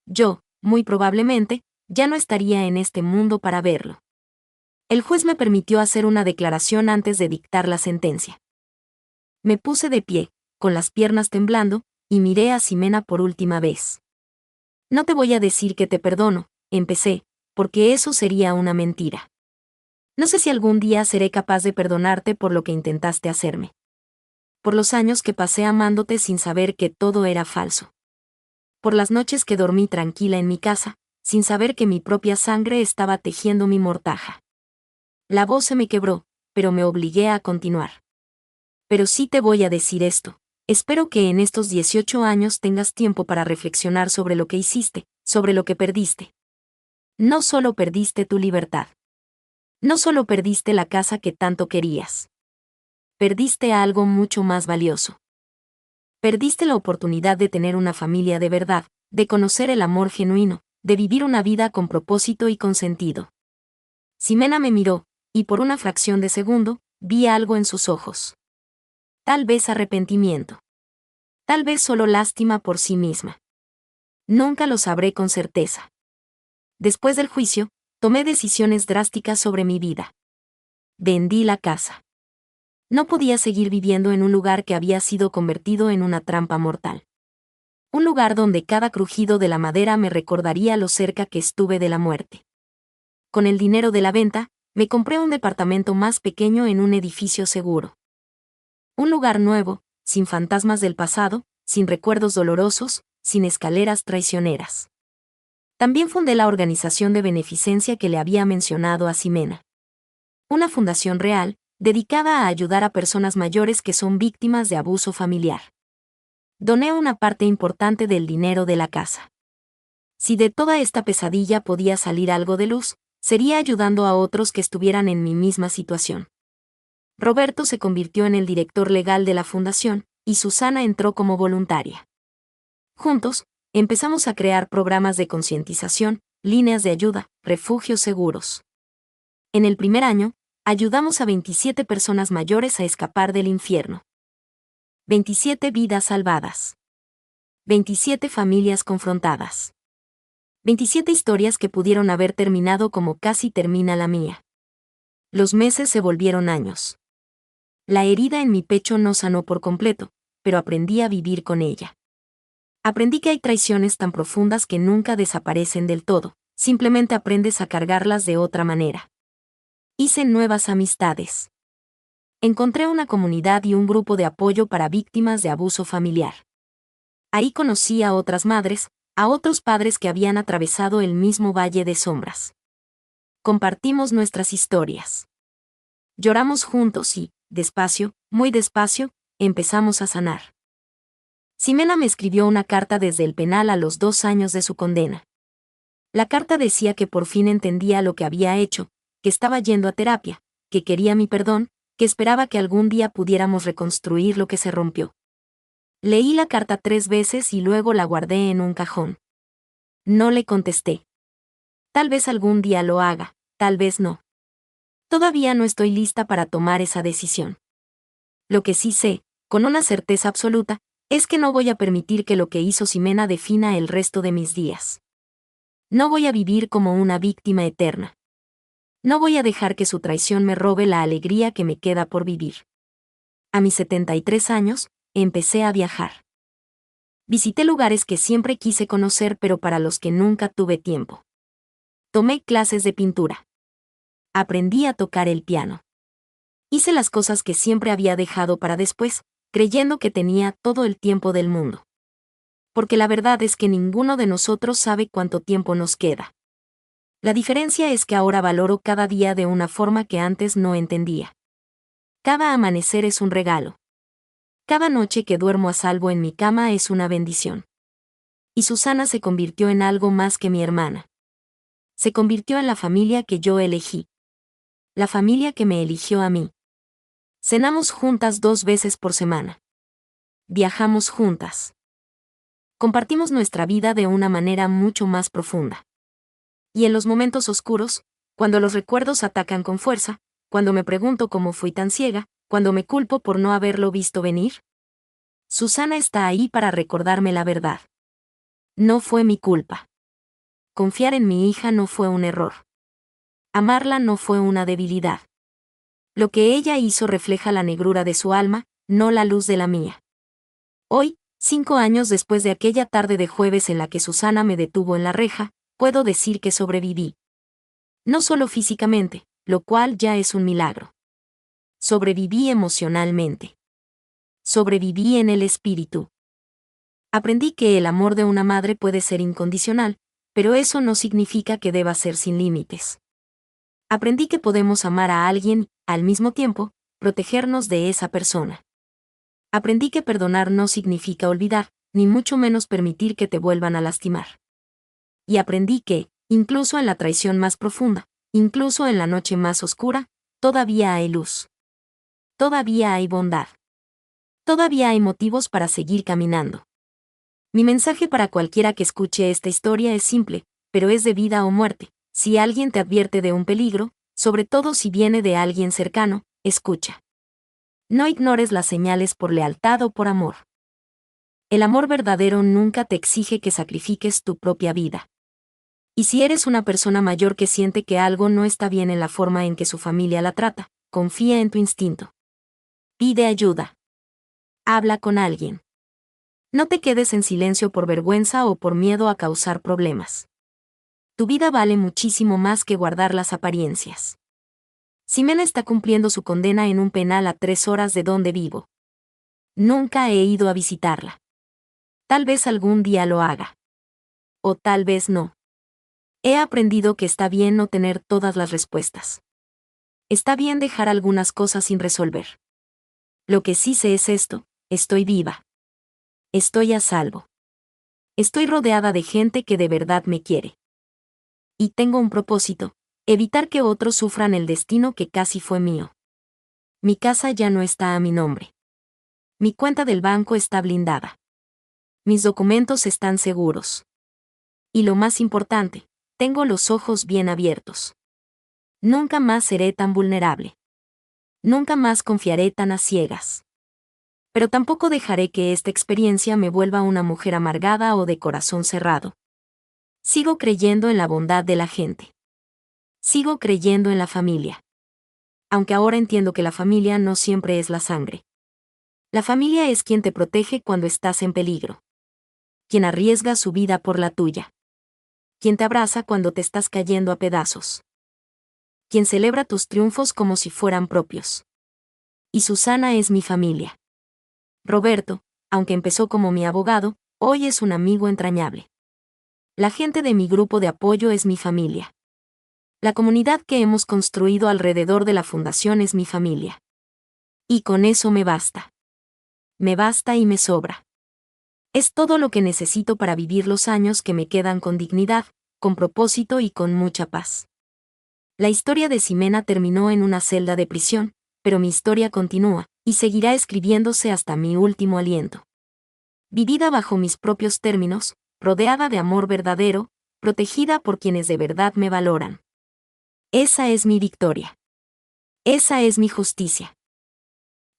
Yo, muy probablemente, ya no estaría en este mundo para verlo. El juez me permitió hacer una declaración antes de dictar la sentencia. Me puse de pie, con las piernas temblando, y miré a Ximena por última vez. No te voy a decir que te perdono, empecé, porque eso sería una mentira. No sé si algún día seré capaz de perdonarte por lo que intentaste hacerme. Por los años que pasé amándote sin saber que todo era falso. Por las noches que dormí tranquila en mi casa, sin saber que mi propia sangre estaba tejiendo mi mortaja. La voz se me quebró, pero me obligué a continuar. Pero sí te voy a decir esto. Espero que en estos 18 años tengas tiempo para reflexionar sobre lo que hiciste, sobre lo que perdiste. No solo perdiste tu libertad. No solo perdiste la casa que tanto querías. Perdiste algo mucho más valioso. Perdiste la oportunidad de tener una familia de verdad, de conocer el amor genuino, de vivir una vida con propósito y con sentido. Ximena me miró, y por una fracción de segundo, vi algo en sus ojos. Tal vez arrepentimiento. Tal vez solo lástima por sí misma. Nunca lo sabré con certeza. Después del juicio, tomé decisiones drásticas sobre mi vida. Vendí la casa. No podía seguir viviendo en un lugar que había sido convertido en una trampa mortal. Un lugar donde cada crujido de la madera me recordaría lo cerca que estuve de la muerte. Con el dinero de la venta, me compré un departamento más pequeño en un edificio seguro. Un lugar nuevo, sin fantasmas del pasado, sin recuerdos dolorosos, sin escaleras traicioneras. También fundé la organización de beneficencia que le había mencionado a Ximena. Una fundación real, dedicada a ayudar a personas mayores que son víctimas de abuso familiar. Doné una parte importante del dinero de la casa. Si de toda esta pesadilla podía salir algo de luz, sería ayudando a otros que estuvieran en mi misma situación. Roberto se convirtió en el director legal de la fundación, y Susana entró como voluntaria. Juntos, empezamos a crear programas de concientización, líneas de ayuda, refugios seguros. En el primer año, ayudamos a 27 personas mayores a escapar del infierno. 27 vidas salvadas. 27 familias confrontadas. 27 historias que pudieron haber terminado como casi termina la mía. Los meses se volvieron años. La herida en mi pecho no sanó por completo, pero aprendí a vivir con ella. Aprendí que hay traiciones tan profundas que nunca desaparecen del todo, simplemente aprendes a cargarlas de otra manera. Hice nuevas amistades. Encontré una comunidad y un grupo de apoyo para víctimas de abuso familiar. Ahí conocí a otras madres, a otros padres que habían atravesado el mismo valle de sombras. Compartimos nuestras historias. Lloramos juntos y, despacio, muy despacio, empezamos a sanar. Ximena me escribió una carta desde el penal a los 2 años de su condena. La carta decía que por fin entendía lo que había hecho, que estaba yendo a terapia, que quería mi perdón, que esperaba que algún día pudiéramos reconstruir lo que se rompió. Leí la carta 3 veces y luego la guardé en un cajón. No le contesté. Tal vez algún día lo haga, tal vez no. Todavía no estoy lista para tomar esa decisión. Lo que sí sé, con una certeza absoluta, es que no voy a permitir que lo que hizo Ximena defina el resto de mis días. No voy a vivir como una víctima eterna. No voy a dejar que su traición me robe la alegría que me queda por vivir. A mis 73 años, empecé a viajar. Visité lugares que siempre quise conocer pero para los que nunca tuve tiempo. Tomé clases de pintura. Aprendí a tocar el piano. Hice las cosas que siempre había dejado para después, creyendo que tenía todo el tiempo del mundo. Porque la verdad es que ninguno de nosotros sabe cuánto tiempo nos queda. La diferencia es que ahora valoro cada día de una forma que antes no entendía. Cada amanecer es un regalo. Cada noche que duermo a salvo en mi cama es una bendición. Y Susana se convirtió en algo más que mi hermana. Se convirtió en la familia que yo elegí. La familia que me eligió a mí. Cenamos juntas 2 veces por semana. viajamos juntas. Compartimos nuestra vida de una manera mucho más profunda. Y en los momentos oscuros, cuando los recuerdos atacan con fuerza, cuando me pregunto cómo fui tan ciega, cuando me culpo por no haberlo visto venir, Susana está ahí para recordarme la verdad. No fue mi culpa. Confiar en mi hija no fue un error. Amarla no fue una debilidad. Lo que ella hizo refleja la negrura de su alma, no la luz de la mía. Hoy, 5 años después de aquella tarde de jueves en la que Susana me detuvo en la reja, puedo decir que sobreviví. No solo físicamente, lo cual ya es un milagro. Sobreviví emocionalmente. Sobreviví en el espíritu. Aprendí que el amor de una madre puede ser incondicional, pero eso no significa que deba ser sin límites. Aprendí que podemos amar a alguien y, al mismo tiempo, protegernos de esa persona. Aprendí que perdonar no significa olvidar, ni mucho menos permitir que te vuelvan a lastimar. Y aprendí que, incluso en la traición más profunda, incluso en la noche más oscura, todavía hay luz. Todavía hay bondad. Todavía hay motivos para seguir caminando. Mi mensaje para cualquiera que escuche esta historia es simple, pero es de vida o muerte. Si alguien te advierte de un peligro, sobre todo si viene de alguien cercano, escucha. No ignores las señales por lealtad o por amor. El amor verdadero nunca te exige que sacrifiques tu propia vida. Y si eres una persona mayor que siente que algo no está bien en la forma en que su familia la trata, confía en tu instinto. Pide ayuda. Habla con alguien. No te quedes en silencio por vergüenza o por miedo a causar problemas. Tu vida vale muchísimo más que guardar las apariencias. Ximena está cumpliendo su condena en un penal a 3 horas de donde vivo. Nunca he ido a visitarla. Tal vez algún día lo haga. O tal vez no. He aprendido que está bien no tener todas las respuestas. Está bien dejar algunas cosas sin resolver. Lo que sí sé es esto: estoy viva. Estoy a salvo. Estoy rodeada de gente que de verdad me quiere. Y tengo un propósito: evitar que otros sufran el destino que casi fue mío. Mi casa ya no está a mi nombre. Mi cuenta del banco está blindada. Mis documentos están seguros. Y lo más importante, tengo los ojos bien abiertos. Nunca más seré tan vulnerable. Nunca más confiaré tan a ciegas. Pero tampoco dejaré que esta experiencia me vuelva una mujer amargada o de corazón cerrado. Sigo creyendo en la bondad de la gente. Sigo creyendo en la familia. Aunque ahora entiendo que la familia no siempre es la sangre. La familia es quien te protege cuando estás en peligro. Quien arriesga su vida por la tuya. Quien te abraza cuando te estás cayendo a pedazos. Quien celebra tus triunfos como si fueran propios. Y Susana es mi familia. Roberto, aunque empezó como mi abogado, hoy es un amigo entrañable. La gente de mi grupo de apoyo es mi familia. La comunidad que hemos construido alrededor de la fundación es mi familia. Y con eso me basta. Me basta y me sobra. Es todo lo que necesito para vivir los años que me quedan con dignidad, con propósito y con mucha paz. La historia de Ximena terminó en una celda de prisión, pero mi historia continúa, y seguirá escribiéndose hasta mi último aliento. Vivida bajo mis propios términos, rodeada de amor verdadero, protegida por quienes de verdad me valoran. Esa es mi victoria. Esa es mi justicia.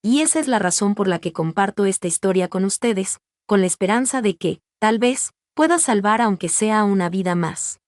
Y esa es la razón por la que comparto esta historia con ustedes, con la esperanza de que, tal vez, pueda salvar aunque sea una vida más.